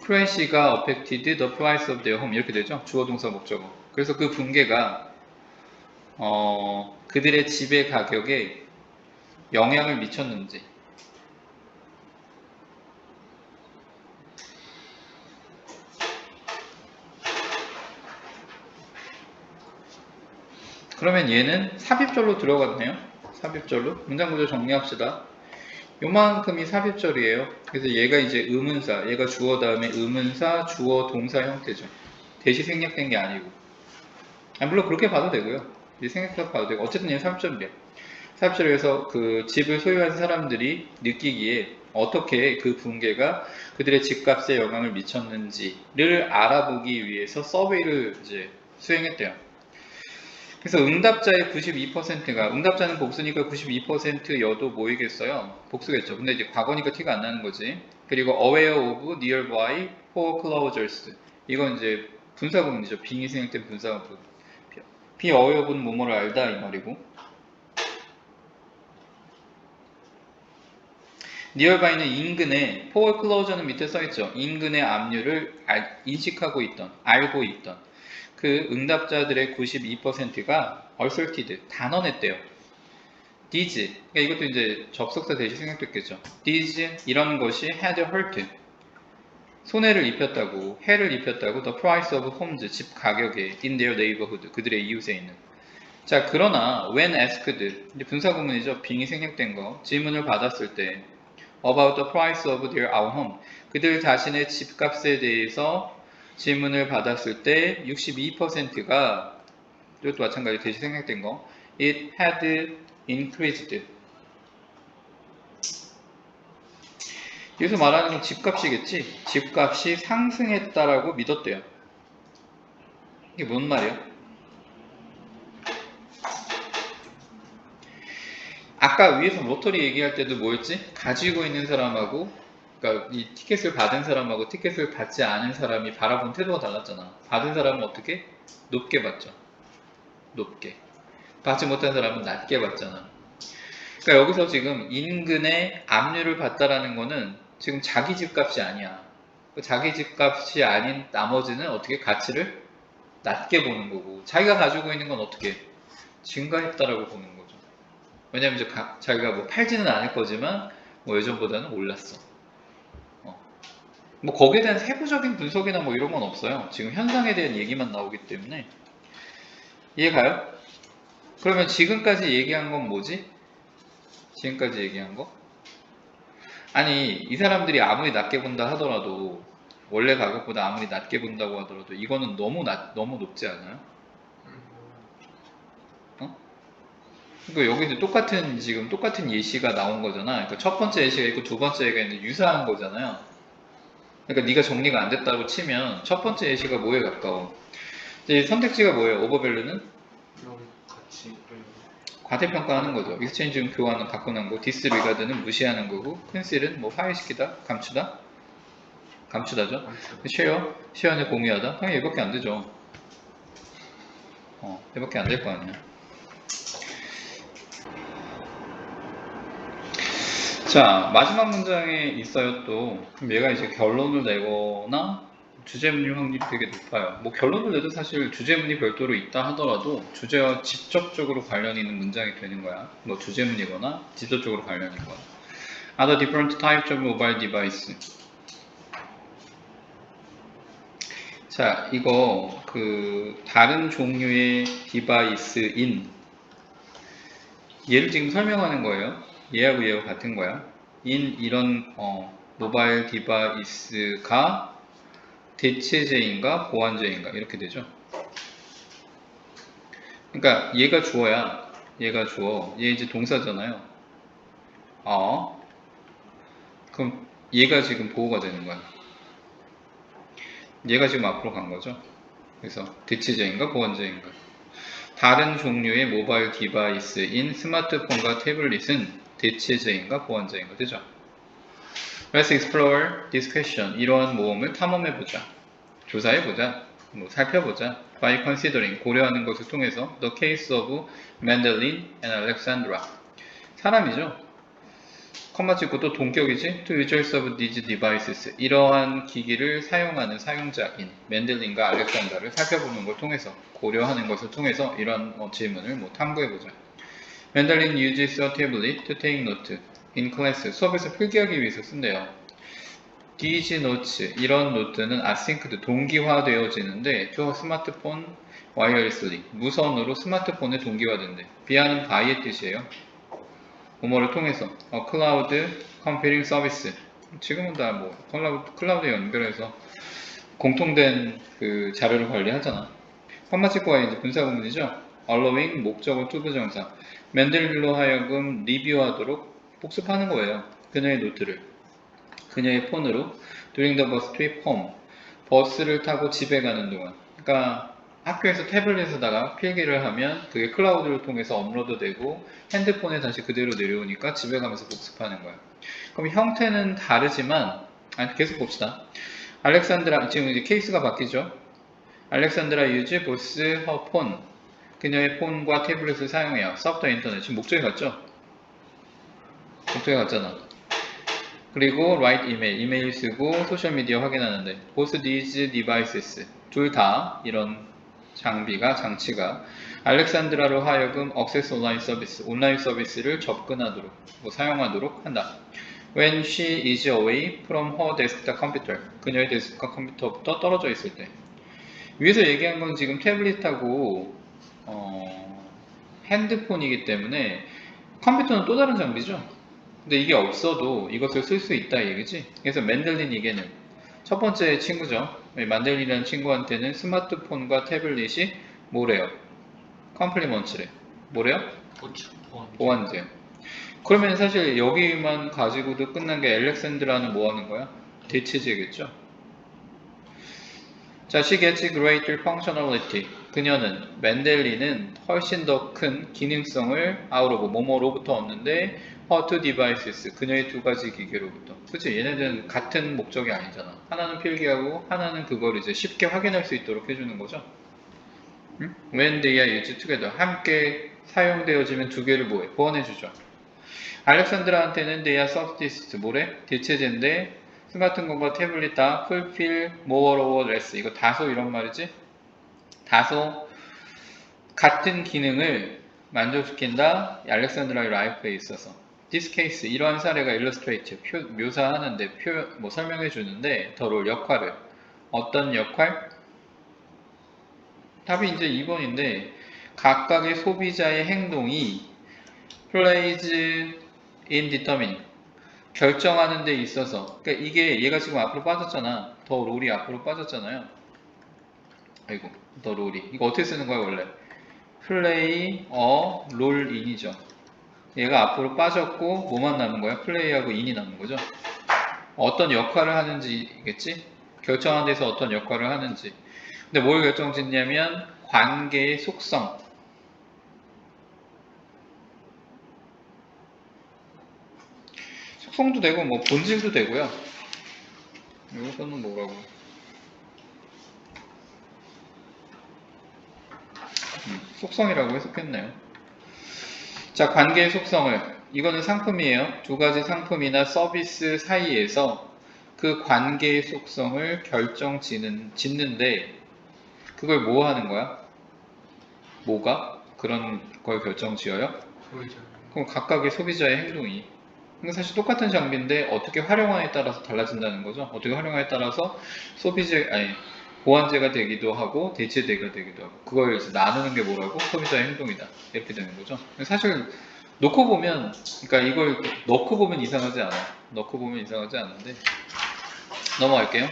크래시가 affected the price of their home 이렇게 되죠. 주어 동사 목적어. 그래서 그 붕괴가 그들의 집의 가격에 영향을 미쳤는지. 그러면 얘는 삽입절로 들어갔네요. 삽입절로. 문장구조 정리합시다. 요만큼이 삽입절이에요. 그래서 얘가 이제 의문사, 얘가 주어 다음에 의문사, 주어, 동사 형태죠. 대시 생략된 게 아니고. 물론 그렇게 봐도 되고요. 생략해서 봐도 되고. 어쨌든 얘는 삽입절이에요. 삽입절에서 그 집을 소유한 사람들이 느끼기에 어떻게 그 붕괴가 그들의 집값에 영향을 미쳤는지를 알아보기 위해서 서베이를 이제 수행했대요. 그래서 응답자의 92%가 응답자는 복수니까 92%여도 뭐이겠어요? 복수겠죠. 근데 이제 과거니까 티가 안 나는 거지. 그리고 aware of nearby foreclosures 이건 이제 분사구문이죠. 빙이 생략된 분사구문. be aware of는 뭐뭐를 알다 이 말이고. nearby는 인근에 foreclosure는 밑에 써있죠. 인근의 압류를 인식하고 있던, 알고 있던. 그 응답자들의 92%가 asserted, 단언했대요. these, 그러니까 이것도 이제 접속사 대신 생략됐겠죠. these, 이런 것이 had hurt, 손해를 입혔다고, 해를 입혔다고, the price of homes, 집 가격에, in their neighborhood, 그들의 이웃에 있는. 자, 그러나 when asked, 이제 분사구문이죠. 빙이 생략된 거, 질문을 받았을 때 about the price of their own home, 그들 자신의 집값에 대해서 질문을 받았을 때 62%가 이것도 마찬가지 대시 생략된 거 it had increased. 여기서 말하는 건 집값이겠지. 집값이 상승했다라고 믿었대요. 이게 뭔 말이야? 아까 위에서 로터리 얘기할 때도 뭐였지? 가지고 있는 사람하고 그러니까 이 티켓을 받은 사람하고 티켓을 받지 않은 사람이 바라본 태도가 달랐잖아. 받은 사람은 어떻게? 높게 받죠. 높게. 받지 못한 사람은 낮게 받잖아. 그러니까 여기서 지금 인근의 압류를 받다라는 거는 지금 자기 집값이 아니야. 자기 집값이 아닌 나머지는 어떻게 가치를 낮게 보는 거고 자기가 가지고 있는 건 어떻게 증가했다라고 보는 거죠. 왜냐면 이제 자기가 뭐 팔지는 않을 거지만 뭐 예전보다는 올랐어. 뭐 거기에 대한 세부적인 분석이나 뭐 이런 건 없어요. 지금 현상에 대한 얘기만 나오기 때문에 이해가요? 그러면 지금까지 얘기한 건 뭐지? 지금까지 얘기한 거? 아니 이 사람들이 아무리 낮게 본다 하더라도 원래 가격보다 아무리 낮게 본다고 하더라도 이거는 너무 높지 않아요? 어? 그러니까 여기도 똑같은 예시가 나온 거잖아. 그러니까 첫 번째 예시가 있고 두 번째 예시가 있는데 유사한 거잖아요. 그러니까 네가 정리가 안 됐다고 치면 첫 번째 예시가 뭐에 가까워? 이제 선택지가 뭐예요? 오버밸류는? 같이 과대평가하는 거죠. 익스체인지는 교환은 바꾸는 거, 디스리가드는 무시하는 거고, 컨실은 뭐 파일시키다, 감추다, 감추다죠. 쉐어는 공유하다. 당연히 얘밖에 안 되죠. 얘밖에 안 될 거 아니야. 자, 마지막 문장에 있어요 또. 그럼 얘가 이제 결론을 내거나 주제문일 확률이 되게 높아요. 뭐 결론을 내도 사실 주제문이 별도로 있다 하더라도 주제와 직접적으로 관련이 있는 문장이 되는 거야. 뭐 주제문이거나 직접적으로 관련이 있거나. Other different types of mobile device. 자, 이거 그 다른 종류의 디바이스인 얘를 지금 설명하는 거예요. 얘하고 같은 거야. 인 이런 모바일 디바이스가 대체제인가 보완제인가 이렇게 되죠. 그러니까 얘가 주어야. 얘가 주어. 얘 이제 동사잖아요. 그럼 얘가 지금 보호가 되는 거야. 얘가 지금 앞으로 간 거죠. 그래서 대체제인가 보완제인가. 다른 종류의 모바일 디바이스인 스마트폰과 태블릿은 대체제인가 보완제인가 되죠. Let's explore this question. 이러한 모험을 탐험해보자. 조사해보자. 뭐 살펴보자. By considering, 고려하는 것을 통해서 The case of Mandolin and Alexandra. 사람이죠. 컴마 찍고 또 동격이지. To users of these devices. 이러한 기기를 사용하는 사용자인 맨델린과 알렉산더를 살펴보는 걸 통해서 고려하는 것을 통해서 이런 질문을 탐구해보자. 맨델린 uses a tablet to take note in class. 수업에서 필기하기 위해서 쓴대요. These notes, 이런 노트는 asynced, 동기화되어지는데 to 스마트폰 wirelessly, 무선으로 스마트폰에 동기화된대. via는 by의 뜻이에요. 뭐뭐를 통해서 클라우드 컴퓨팅 서비스, 지금은 다 클라우드에 연결해서 공통된 그 자료를 관리하잖아. 컴마 찍고 이제 분사 구문이죠. allowing 목적어 to 부정사. 맨델린로 하여금 리뷰하도록 복습하는 거예요. 그녀의 노트를 그녀의 폰으로 during the bus trip home, 버스를 타고 집에 가는 동안. 그러니까 학교에서 태블릿에다가 필기를 하면 그게 클라우드를 통해서 업로드되고 핸드폰에 다시 그대로 내려오니까 집에 가면서 복습하는 거야. 그럼 형태는 다르지만 계속 봅시다. 알렉산드라, 지금 이제 케이스가 바뀌죠. 알렉산드라 유즈 보스 허 폰, 그녀의 폰과 태블릿을 사용해요. 서브더 인터넷, 지금 목적이 같죠? 목적이 같잖아. 그리고 write 이메일 쓰고 소셜미디어 확인하는데 both these devices, 둘 다 이런 장치가 알렉산드라로 하여금 액세스 온라인 서비스를 접근하도록 사용하도록 한다. When she is away from her desktop computer, 그녀의 데스크탑 컴퓨터부터 떨어져 있을 때. 위에서 얘기한 건 지금 태블릿하고 핸드폰이기 때문에 컴퓨터는 또 다른 장비죠. 근데 이게 없어도 이것을 쓸 수 있다 얘기지. 그래서 맨델린에게는 첫 번째 친구죠. 만델린이라는 친구한테는 스마트폰과 태블릿이 뭐래요? 컴플리먼츠래. 뭐래요? 보완제요. 그러면 사실 여기만 가지고도 끝난 게 알렉산드라는 뭐 하는 거야? 대체제겠죠. 자, she gets greater functionality. 그녀는, 맨델린은 훨씬 더 큰 기능성을 out of 뭐뭐로부터 얻는데 her two devices, 그녀의 두 가지 기계로부터. 그치? 얘네들은 같은 목적이 아니잖아. 하나는 필기하고 하나는 그걸 이제 쉽게 확인할 수 있도록 해주는 거죠. 응? When they are used together, 함께 사용되어지면 두 개를 뭐해? 보완해주죠. 알렉산드라한테는 they are substitute, 뭐래? 대체제인데 스마트폰과 태블릿 다 fulfill more or less, 이거 다소 이런 말이지? 다소 같은 기능을 만족시킨다. 알렉산드라의 라이프에 있어서 this case, 이러한 사례가 illustrate, 묘사하는데 설명해 주는데 더롤 역할을, 어떤 역할? 답이 이제 2번인데 각각의 소비자의 행동이 plays in determining, 결정하는 데 있어서. 그러니까 이게 얘가 지금 앞으로 빠졌잖아. 더 롤이 앞으로 빠졌잖아요. 아이고, 더 롤이 이거 어떻게 쓰는 거야 원래? 플레이 롤 인이죠. 얘가 앞으로 빠졌고 뭐만 남은 거야? 플레이하고 인이 남은 거죠. 어떤 역할을 하는지겠지? 결정하는 데서 어떤 역할을 하는지. 근데 뭘 결정짓냐면 관계의 속성. 속성도 되고 뭐 본질도 되고요. 이거는 뭐라고? 속성이라고 해석했네요. 자, 관계의 속성을, 이거는 상품이에요. 두 가지 상품이나 서비스 사이에서 그 관계의 속성을 짓는데 그걸 뭐 하는 거야? 뭐가? 그런 걸 결정지어요? 그럼 각각의 소비자의 행동이. 그러니까 사실 똑같은 장비인데 어떻게 활용하에 따라서 달라진다는 거죠. 어떻게 활용하에 따라서 보완제가 되기도 하고 대체제가 되기도 하고, 그걸 이제 나누는 게 뭐라고? 소비자의 행동이다. 이렇게 되는 거죠. 사실 놓고 보면, 그러니까 이걸 넣고 보면 이상하지 않아. 넣고 보면 이상하지 않은데 넘어갈게요.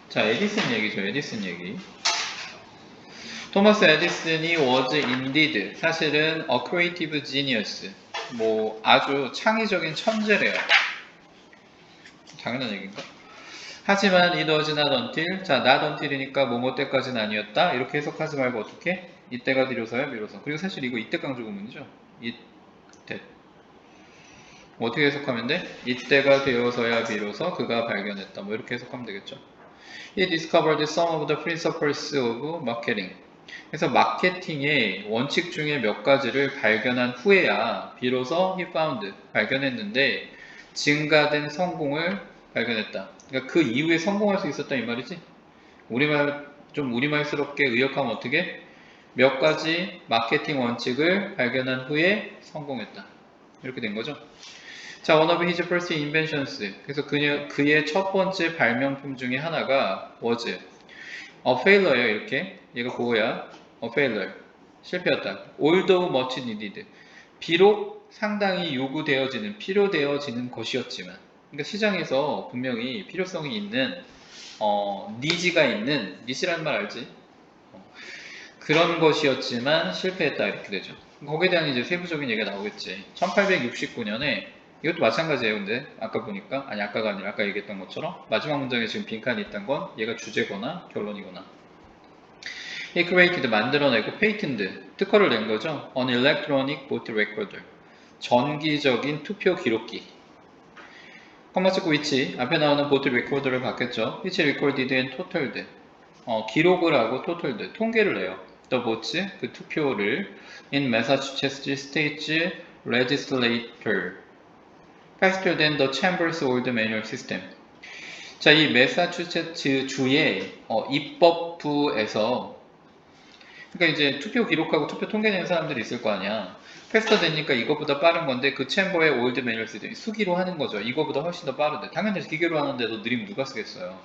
자, 에디슨 얘기죠. 에디슨 얘기. 토마스 에디슨이 was indeed, 사실은 a creative genius, 아주 창의적인 천재래요. 당연한 얘기인가? 하지만 it was not until, 자, not until이니까 뭐뭐 때까지는 아니었다. 이렇게 해석하지 말고 어떻게? 이때가 비로소야 비로소. 그리고 사실 이거 이때 강조 구문이죠. 이때. 어떻게 해석하면 돼? 이때가 되어서야 비로소 그가 발견했다. 이렇게 해석하면 되겠죠. He discovered some of the principles of marketing. 그래서 마케팅의 원칙 중에 몇 가지를 발견한 후에야 비로소 he found 발견했는데 증가된 성공을 발견했다. 그러니까 그 이후에 성공할 수 있었다 이 말이지. 좀 우리말스럽게 의역하면 어떻게? 몇 가지 마케팅 원칙을 발견한 후에 성공했다. 이렇게 된 거죠. 자, one of his first inventions. 그래서 그의 첫 번째 발명품 중에 하나가 was a failure예요. 이렇게 얘가 그거야. a failure. 실패였다. although much needed. 비록 상당히 요구되어지는, 필요되어지는 것이었지만, 그러니까 시장에서 분명히 필요성이 있는, 니즈가 있는, 니즈라는 말 알지? 그런 것이었지만 실패했다 이렇게 되죠. 거기에 대한 이제 세부적인 얘기가 나오겠지. 1869년에 이것도 마찬가지예요. 근데 아까 보니까 아까가 아니라 아까 얘기했던 것처럼 마지막 문장에 지금 빈칸이 있던 건 얘가 주제거나 결론이거나. He created 만들어내고 patent 특허를 낸 거죠. On electronic vote recorder 전기적인 투표 기록기. 컴마 찍고 which 앞에 나오는 vote recorder를 받겠죠. which recorded and totaled 기록을 하고 totaled 통계를 내요. The votes 그 투표를 in Massachusetts State's legislature faster than the chamber's old manual system. 자, 이 매사추세츠 주의 입법부에서 그러니까 이제 투표 기록하고 투표 통계내는 사람들이 있을 거 아니야. 패스터 되니까 이거보다 빠른 건데 그 챔버의 올드 매뉴얼 시스템 수기로 하는 거죠. 이거보다 훨씬 더 빠른데 당연히 기계로 하는데 더 느리면 누가 쓰겠어요.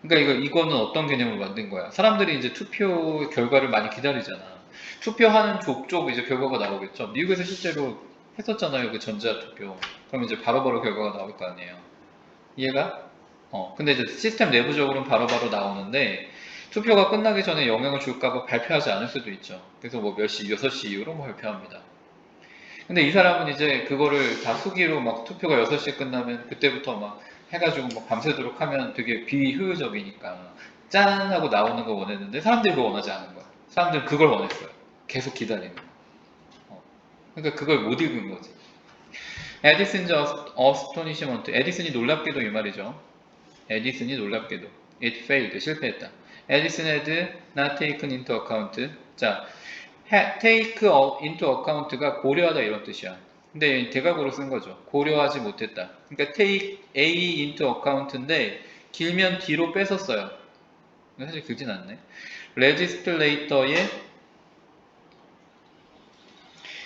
그러니까 이거는 어떤 개념으로 만든 거야? 사람들이 이제 투표 결과를 많이 기다리잖아. 투표하는 족족 이제 결과가 나오겠죠. 미국에서 실제로 했었잖아요. 그 전자투표. 그럼 이제 바로바로 결과가 나올 거 아니에요. 이해가? 근데 이제 시스템 내부적으로는 바로바로 나오는데 투표가 끝나기 전에 영향을 줄까봐 발표하지 않을 수도 있죠. 그래서 뭐 몇 시, 6시 이후로 뭐 발표합니다. 근데 이 사람은 이제 그거를 다 수기로 막 투표가 6시에 끝나면 그때부터 막 해가지고 막 밤새도록 하면 되게 비효율적이니까 짠! 하고 나오는 거 원했는데 사람들이 그거 원하지 않은 거야. 사람들은 그걸 원했어요. 계속 기다리는 거. 그러니까 그걸 못 읽은 거지. 에디슨's astonishment. 에디슨이 놀랍게도 이 말이죠. 에디슨이 놀랍게도 it failed. 실패했다. 에디슨 had not taken into account. 자, take into account가 고려하다 이런 뜻이야. 근데 대각으로 쓴 거죠. 고려하지 못했다. 그러니까 take A into account인데 길면 뒤로 뺏었어요. 사실 그진 않네. legislator의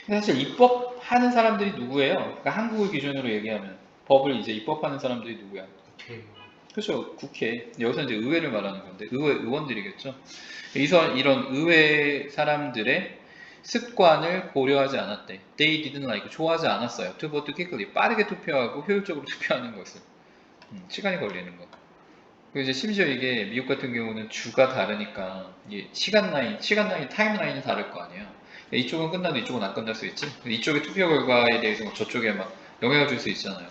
사실 입법하는 사람들이 누구예요? 그러니까 한국을 기준으로 얘기하면 법을 이제 입법하는 사람들이 누구야? 그렇죠. 국회. 여기서 이제 의회를 말하는 건데 의원들이겠죠. 이런 의회 사람들의 습관을 고려하지 않았대. They didn't like. 좋아하지 않았어요. To vote quickly. 빠르게 투표하고 효율적으로 투표하는 것을. 시간이 걸리는 거. 그리고 이제 심지어 이게 미국 같은 경우는 주가 다르니까 시간 라인, 타임라인이 다를 거 아니에요. 이쪽은 끝나도 이쪽은 안 끝날 수 있지. 이쪽의 투표 결과에 대해서 뭐 저쪽에 막 영향을 줄 수 있잖아요.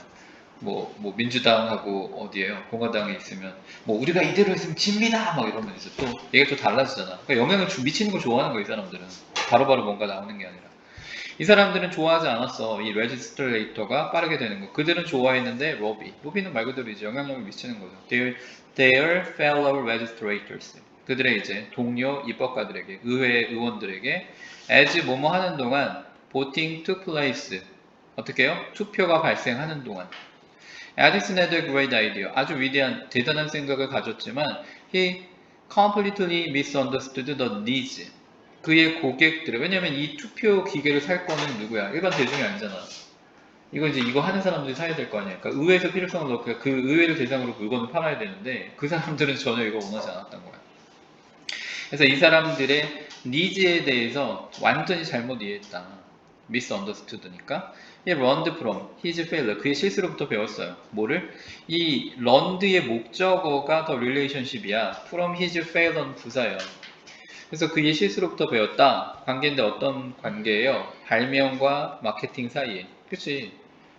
뭐 민주당하고 어디에요? 공화당에 있으면 뭐 우리가 이대로 했으면 집니다 막 이러면 이제 또 얘가 또 달라지잖아. 그러니까 영향을 미치는 걸 좋아하는 거야 이 사람들은. 바로바로 뭔가 나오는 게 아니라. 이 사람들은 좋아하지 않았어. 이 레지스트레이터가 빠르게 되는 거. 그들은 좋아했는데 로비는 말 그대로 이제 영향력을 미치는 거죠. Their fellow registrators. 그들의 이제 동료 입법가들에게, 의회 의원들에게 as 뭐뭐 하는 동안 voting took place. 어떻게 해요? 투표가 발생하는 동안. Edison had a great idea. 아주 위대한, 대단한 생각을 가졌지만 he completely misunderstood the needs. 그의 고객들을, 왜냐면 이 투표 기계를 살 거는 누구야? 일반 대중이 아니잖아. 이거 하는 사람들이 사야 될 거 아니야. 그러니까 의회에서 필요성을 넣고 그 의회를 대상으로 물건을 팔아야 되는데 그 사람들은 전혀 이거 원하지 않았던 거야. 그래서 이 사람들의 니즈에 대해서 완전히 잘못 이해했다. misunderstood니까. He learned from his failure. 그의 실수로부터 배웠어요. 뭐를? 이 learned의 목적어가 더 relationship이야. from his failure는 부사예요. 그래서 그의 실수로부터 배웠다. 관계인데 어떤 관계예요? 발명과 마케팅 사이에. 그치?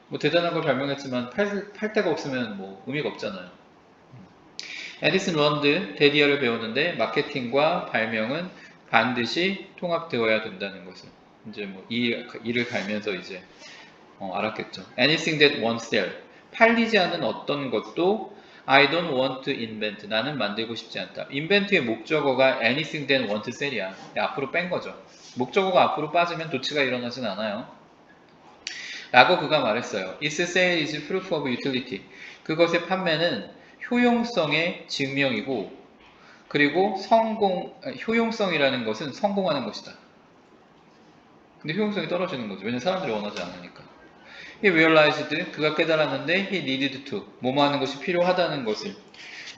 뭐 대단한 걸 발명했지만 팔 데가 없으면 뭐 의미가 없잖아요. 에디슨 런드 대디어를 배웠는데 마케팅과 발명은 반드시 통합되어야 된다는 것을 이제 뭐 일을 갈면서 이제 알았겠죠. Anything that won't sell. 팔리지 않은 어떤 것도 I don't want to invent. 나는 만들고 싶지 않다. invent의 목적어가 anything than want to sell이야. 앞으로 뺀 거죠. 목적어가 앞으로 빠지면 도치가 일어나진 않아요. 라고 그가 말했어요. Its sale is proof of utility. 그것의 판매는 효용성의 증명이고, 그리고 효용성이라는 것은 성공하는 것이다. 근데 효용성이 떨어지는 거죠. 왜냐면 사람들이 원하지 않으니까. He realized, 그가 깨달았는데 he needed to, 뭐뭐 하는 것이 필요하다는 것을.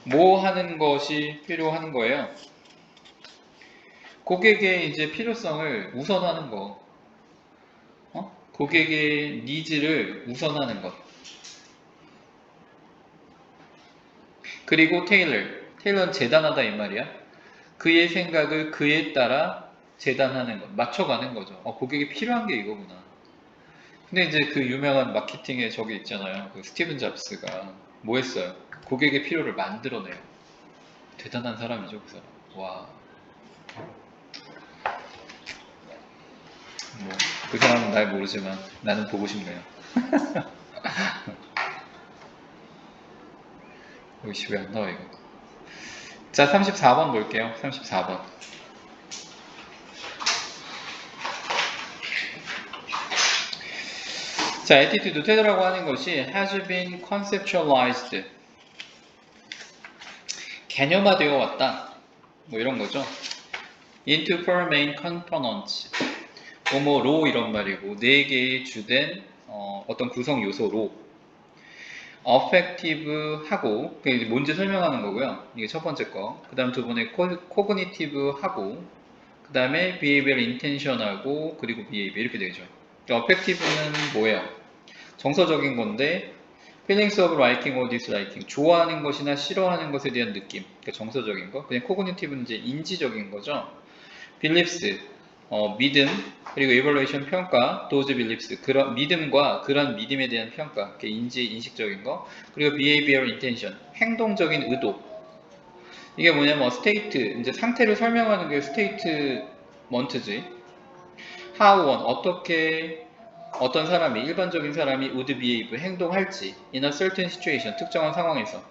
뭐 하는 것이 필요한 거예요? 고객의 이제 필요성을 우선하는 거. 고객의 니즈를 우선하는 것. 그리고 테일러는 재단하다 이 말이야. 그의 생각을 그에 따라 재단하는 것, 맞춰가는 거죠. 고객이 필요한 게 이거구나. 근데 이제 그 유명한 마케팅의 적이 있잖아요. 그 스티븐 잡스가 뭐 했어요? 고객의 필요를 만들어내요. 대단한 사람이죠, 그 사람. 와. 그 사람은 날 모르지만 나는 보고 싶네요. 여기 왜 안 나와 이거? 자, 34번 볼게요. 34번. 자, attitude, 태도라고 하는 것이 has been conceptualized, 개념화되어 왔다. 뭐 이런 거죠. into four main components. 뭐로 이런 말이고 네 개의 주된 어떤 구성 요소로 affective하고 그게 뭔지 설명하는 거고요. 이게 첫 번째 거. 그다음 두 번에 cognitive하고 그다음에 behavior intention하고 그리고 behavior 이렇게 되죠. affective는 뭐예요? 정서적인 건데 feelings of liking or disliking 좋아하는 것이나 싫어하는 것에 대한 느낌 그러니까 정서적인 거. 그냥 cognitive는 이제 인지적인 거죠. beliefs 믿음 그리고 evaluation 평가, those beliefs 그런 믿음과 그런 믿음에 대한 평가, 인식적인 거 그리고 behavioral intention 행동적인 의도 이게 뭐냐면 state 이제 상태를 설명하는 게 statement지. how one 어떻게 어떤 사람이 일반적인 사람이 would behave 행동할지 in a certain situation 특정한 상황에서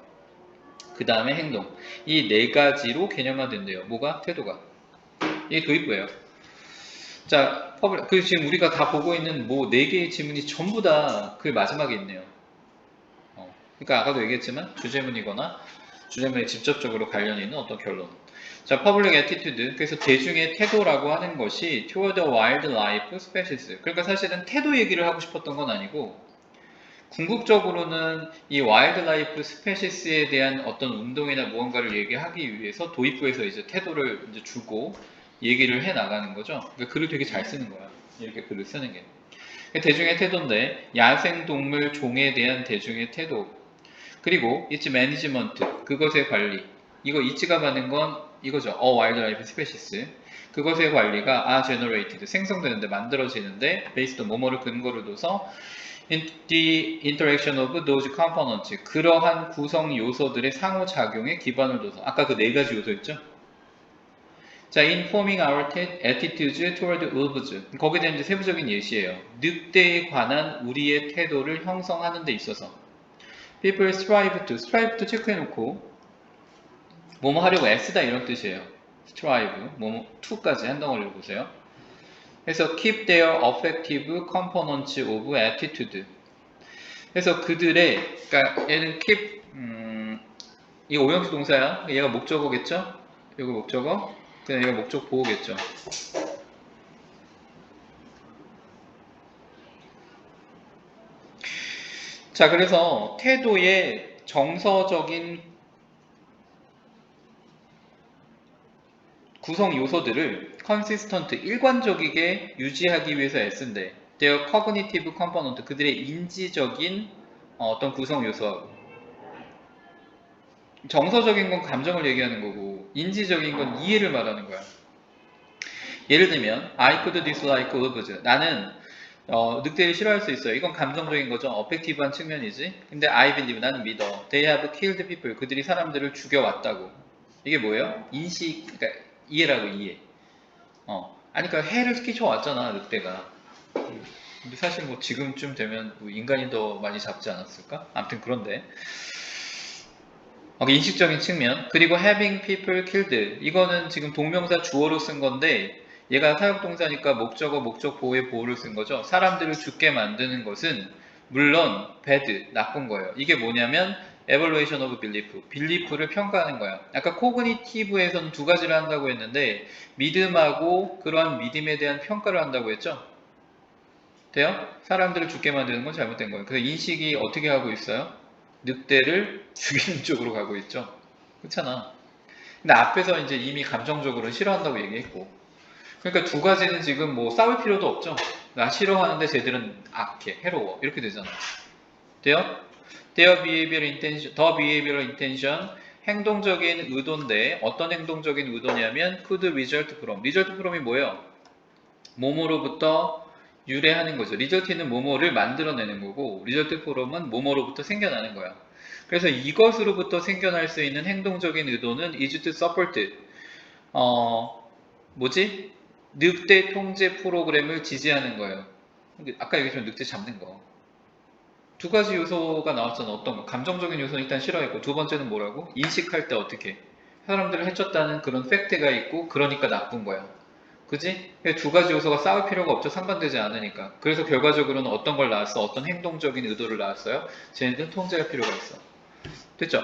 그 다음에 행동 이 네 가지로 개념화된대요. 뭐가? 태도가. 이게 도입부예요. 자, 그 지금 우리가 다 보고 있는 뭐 네 개의 지문이 전부 다 그 마지막에 있네요. 그러니까 아까도 얘기했지만 주제문이거나 주제문에 직접적으로 관련이 있는 어떤 결론. 자, public attitude. 그래서 대중의 태도라고 하는 것이 toward the wildlife species. 그러니까 사실은 태도 얘기를 하고 싶었던 건 아니고 궁극적으로는 이 와일드라이프 스페시스에 대한 어떤 운동이나 무언가를 얘기하기 위해서 도입부에서 이제 태도를 이제 주고 얘기를 해 나가는 거죠. 그러니까 글을 되게 잘 쓰는 거야. 이렇게 글을 쓰는 게. 대중의 태도인데 야생동물 종에 대한 대중의 태도 그리고 its management 그것의 관리 이거 이치가 받는 건 이거죠. wildlife species 그것의 관리가 generated 생성되는데 만들어지는데 based on 뭐뭐를 근거로 둬서 the interaction of those components 그러한 구성 요소들의 상호작용에 기반을 둬서 아까 그 네 가지 요소 있죠? 자, informing our attitudes toward wolves 거기에 대한 이제 세부적인 예시예요. 늑대에 관한 우리의 태도를 형성하는 데 있어서 people strive to 체크해놓고 뭐뭐 하려고 애쓰다 이런 뜻이에요. strive 뭐뭐 to까지 한 덩어리로 보세요. 그래서 keep their affective components of attitude 그래서 그들의 그러니까 얘는 keep 이 오형식 동사야. 얘가 목적어겠죠? 이거 목적어. 그냥 얘가 목적 보호겠죠. 자, 그래서 태도의 정서적인 구성 요소들을 consistent, 일관적이게 유지하기 위해서 애쓴대. their cognitive component, 그들의 인지적인 어떤 구성 요소하고 정서적인 건 감정을 얘기하는 거고 인지적인 건 이해를 말하는 거야. 예를 들면 I could dislike wolves. 나는 늑대를 싫어할 수 있어요. 이건 감정적인 거죠. 어펙티브한 측면이지. 근데 I believe 나는 믿어. They have killed people. 그들이 사람들을 죽여왔다고. 이게 뭐예요? 인식, 그러니까 이해라고 이해. 아니 그러니까 해를 끼쳐왔잖아 늑대가. 근데 사실 뭐 지금쯤 되면 뭐 인간이 더 많이 잡지 않았을까? 아무튼 그런데 인식적인 측면. 그리고 having people killed. 이거는 지금 동명사 주어로 쓴 건데 얘가 사역동사니까 목적어, 목적 보호의 보호를 쓴 거죠. 사람들을 죽게 만드는 것은 물론 bad, 나쁜 거예요. 이게 뭐냐면 evaluation of belief, belief를 평가하는 거야. 아까 cognitive에서는 두 가지를 한다고 했는데 믿음하고 그러한 믿음에 대한 평가를 한다고 했죠. 돼요? 사람들을 죽게 만드는 건 잘못된 거예요. 그래서 인식이 어떻게 하고 있어요? 늑대를 죽이는 쪽으로 가고 있죠. 그렇잖아. 근데 앞에서 이제 이미 감정적으로 싫어한다고 얘기했고. 그러니까 두 가지는 지금 뭐 싸울 필요도 없죠. 나 싫어하는데 쟤들은 악해, 해로워. 이렇게 되잖아. 돼요? Their behavioral intention, the behavioral intention, 행동적인 의도인데 어떤 행동적인 의도냐면 could result from. result from이 뭐예요? 뭐뭐로부터 유래하는 거죠. 리저트는 뭐뭐를 만들어내는 거고 리저트 from은 뭐뭐로부터 생겨나는 거야. 그래서 이것으로부터 생겨날 수 있는 행동적인 의도는 is to support 뭐지? 늑대 통제 프로그램을 지지하는 거예요. 아까 얘기했지만 늑대 잡는 거. 두 가지 요소가 나왔잖아. 어떤 거? 감정적인 요소는 일단 싫어했고 두 번째는 뭐라고? 인식할 때 어떻게? 사람들을 해쳤다는 그런 팩트가 있고 그러니까 나쁜 거야. 그지? 두 가지 요소가 싸울 필요가 없죠. 상반되지 않으니까. 그래서 결과적으로는 어떤 걸 나왔어? 어떤 행동적인 의도를 나왔어요? 쟤네들 통제할 필요가 있어. 됐죠?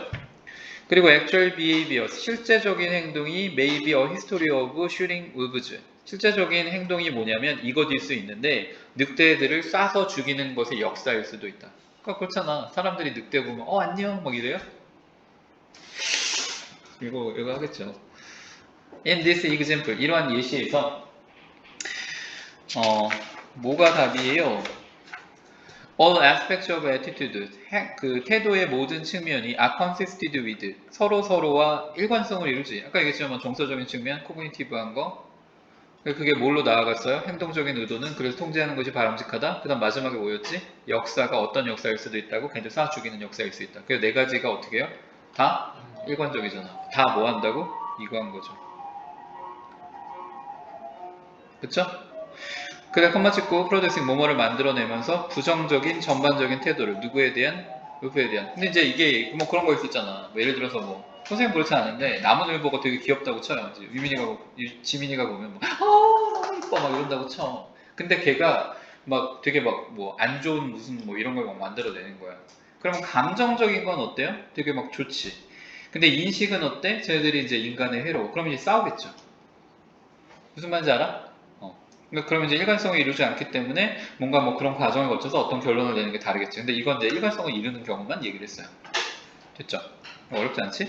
그리고 actual behavior, 실제적인 행동이 may be a history of shooting wolves. 실제적인 행동이 뭐냐면 이것일 수 있는데 늑대들을 쏴서 죽이는 것의 역사일 수도 있다. 그러니까 그렇잖아. 사람들이 늑대 보면 안녕 막 이래요? 이거 하겠죠. In this example, 이러한 예시에서 뭐가 답이에요? All aspects of attitude, 그 태도의 모든 측면이 are consisted with, 서로와 일관성을 이루지. 아까 얘기했지만 정서적인 측면, 코그니티브한 거. 그게 뭘로 나아갔어요? 행동적인 의도는 그래서 통제하는 것이 바람직하다. 그 다음 마지막에 뭐였지? 역사가 어떤 역사일 수도 있다고, 걔들 쏴 죽이는 역사일 수 있다. 그래서 네 가지가 어떻게 해요? 다 일관적이잖아. 다 뭐 한다고? 이거 한 거죠. 그쵸? 그래 컴마 찍고 프로듀싱 뭐뭐를 만들어내면서 부정적인 전반적인 태도를 누구에 대한? 누구에 대한. 근데 이제 이게 뭐 그런 거 있었잖아. 뭐 예를 들어서 뭐 선생님 그렇지 않은데 나무늘보가 되게 귀엽다고 쳐요. 이제 지민이가 보면 뭐 너무 이뻐 막 이런다고 쳐. 근데 걔가 막 되게 막 뭐 안 좋은 무슨 뭐 이런 걸 막 만들어내는 거야. 그러면 감정적인 건 어때요? 되게 막 좋지. 근데 인식은 어때? 쟤네들이 이제 인간의 회로. 그럼 이제 싸우겠죠. 무슨 말인지 알아? 그러니까 그러면 이제 일관성을 이루지 않기 때문에 뭔가 뭐 그런 과정을 거쳐서 어떤 결론을 내는 게 다르겠지. 근데 이건 이제 일관성을 이루는 경우만 얘기를 했어요. 됐죠? 어렵지 않지?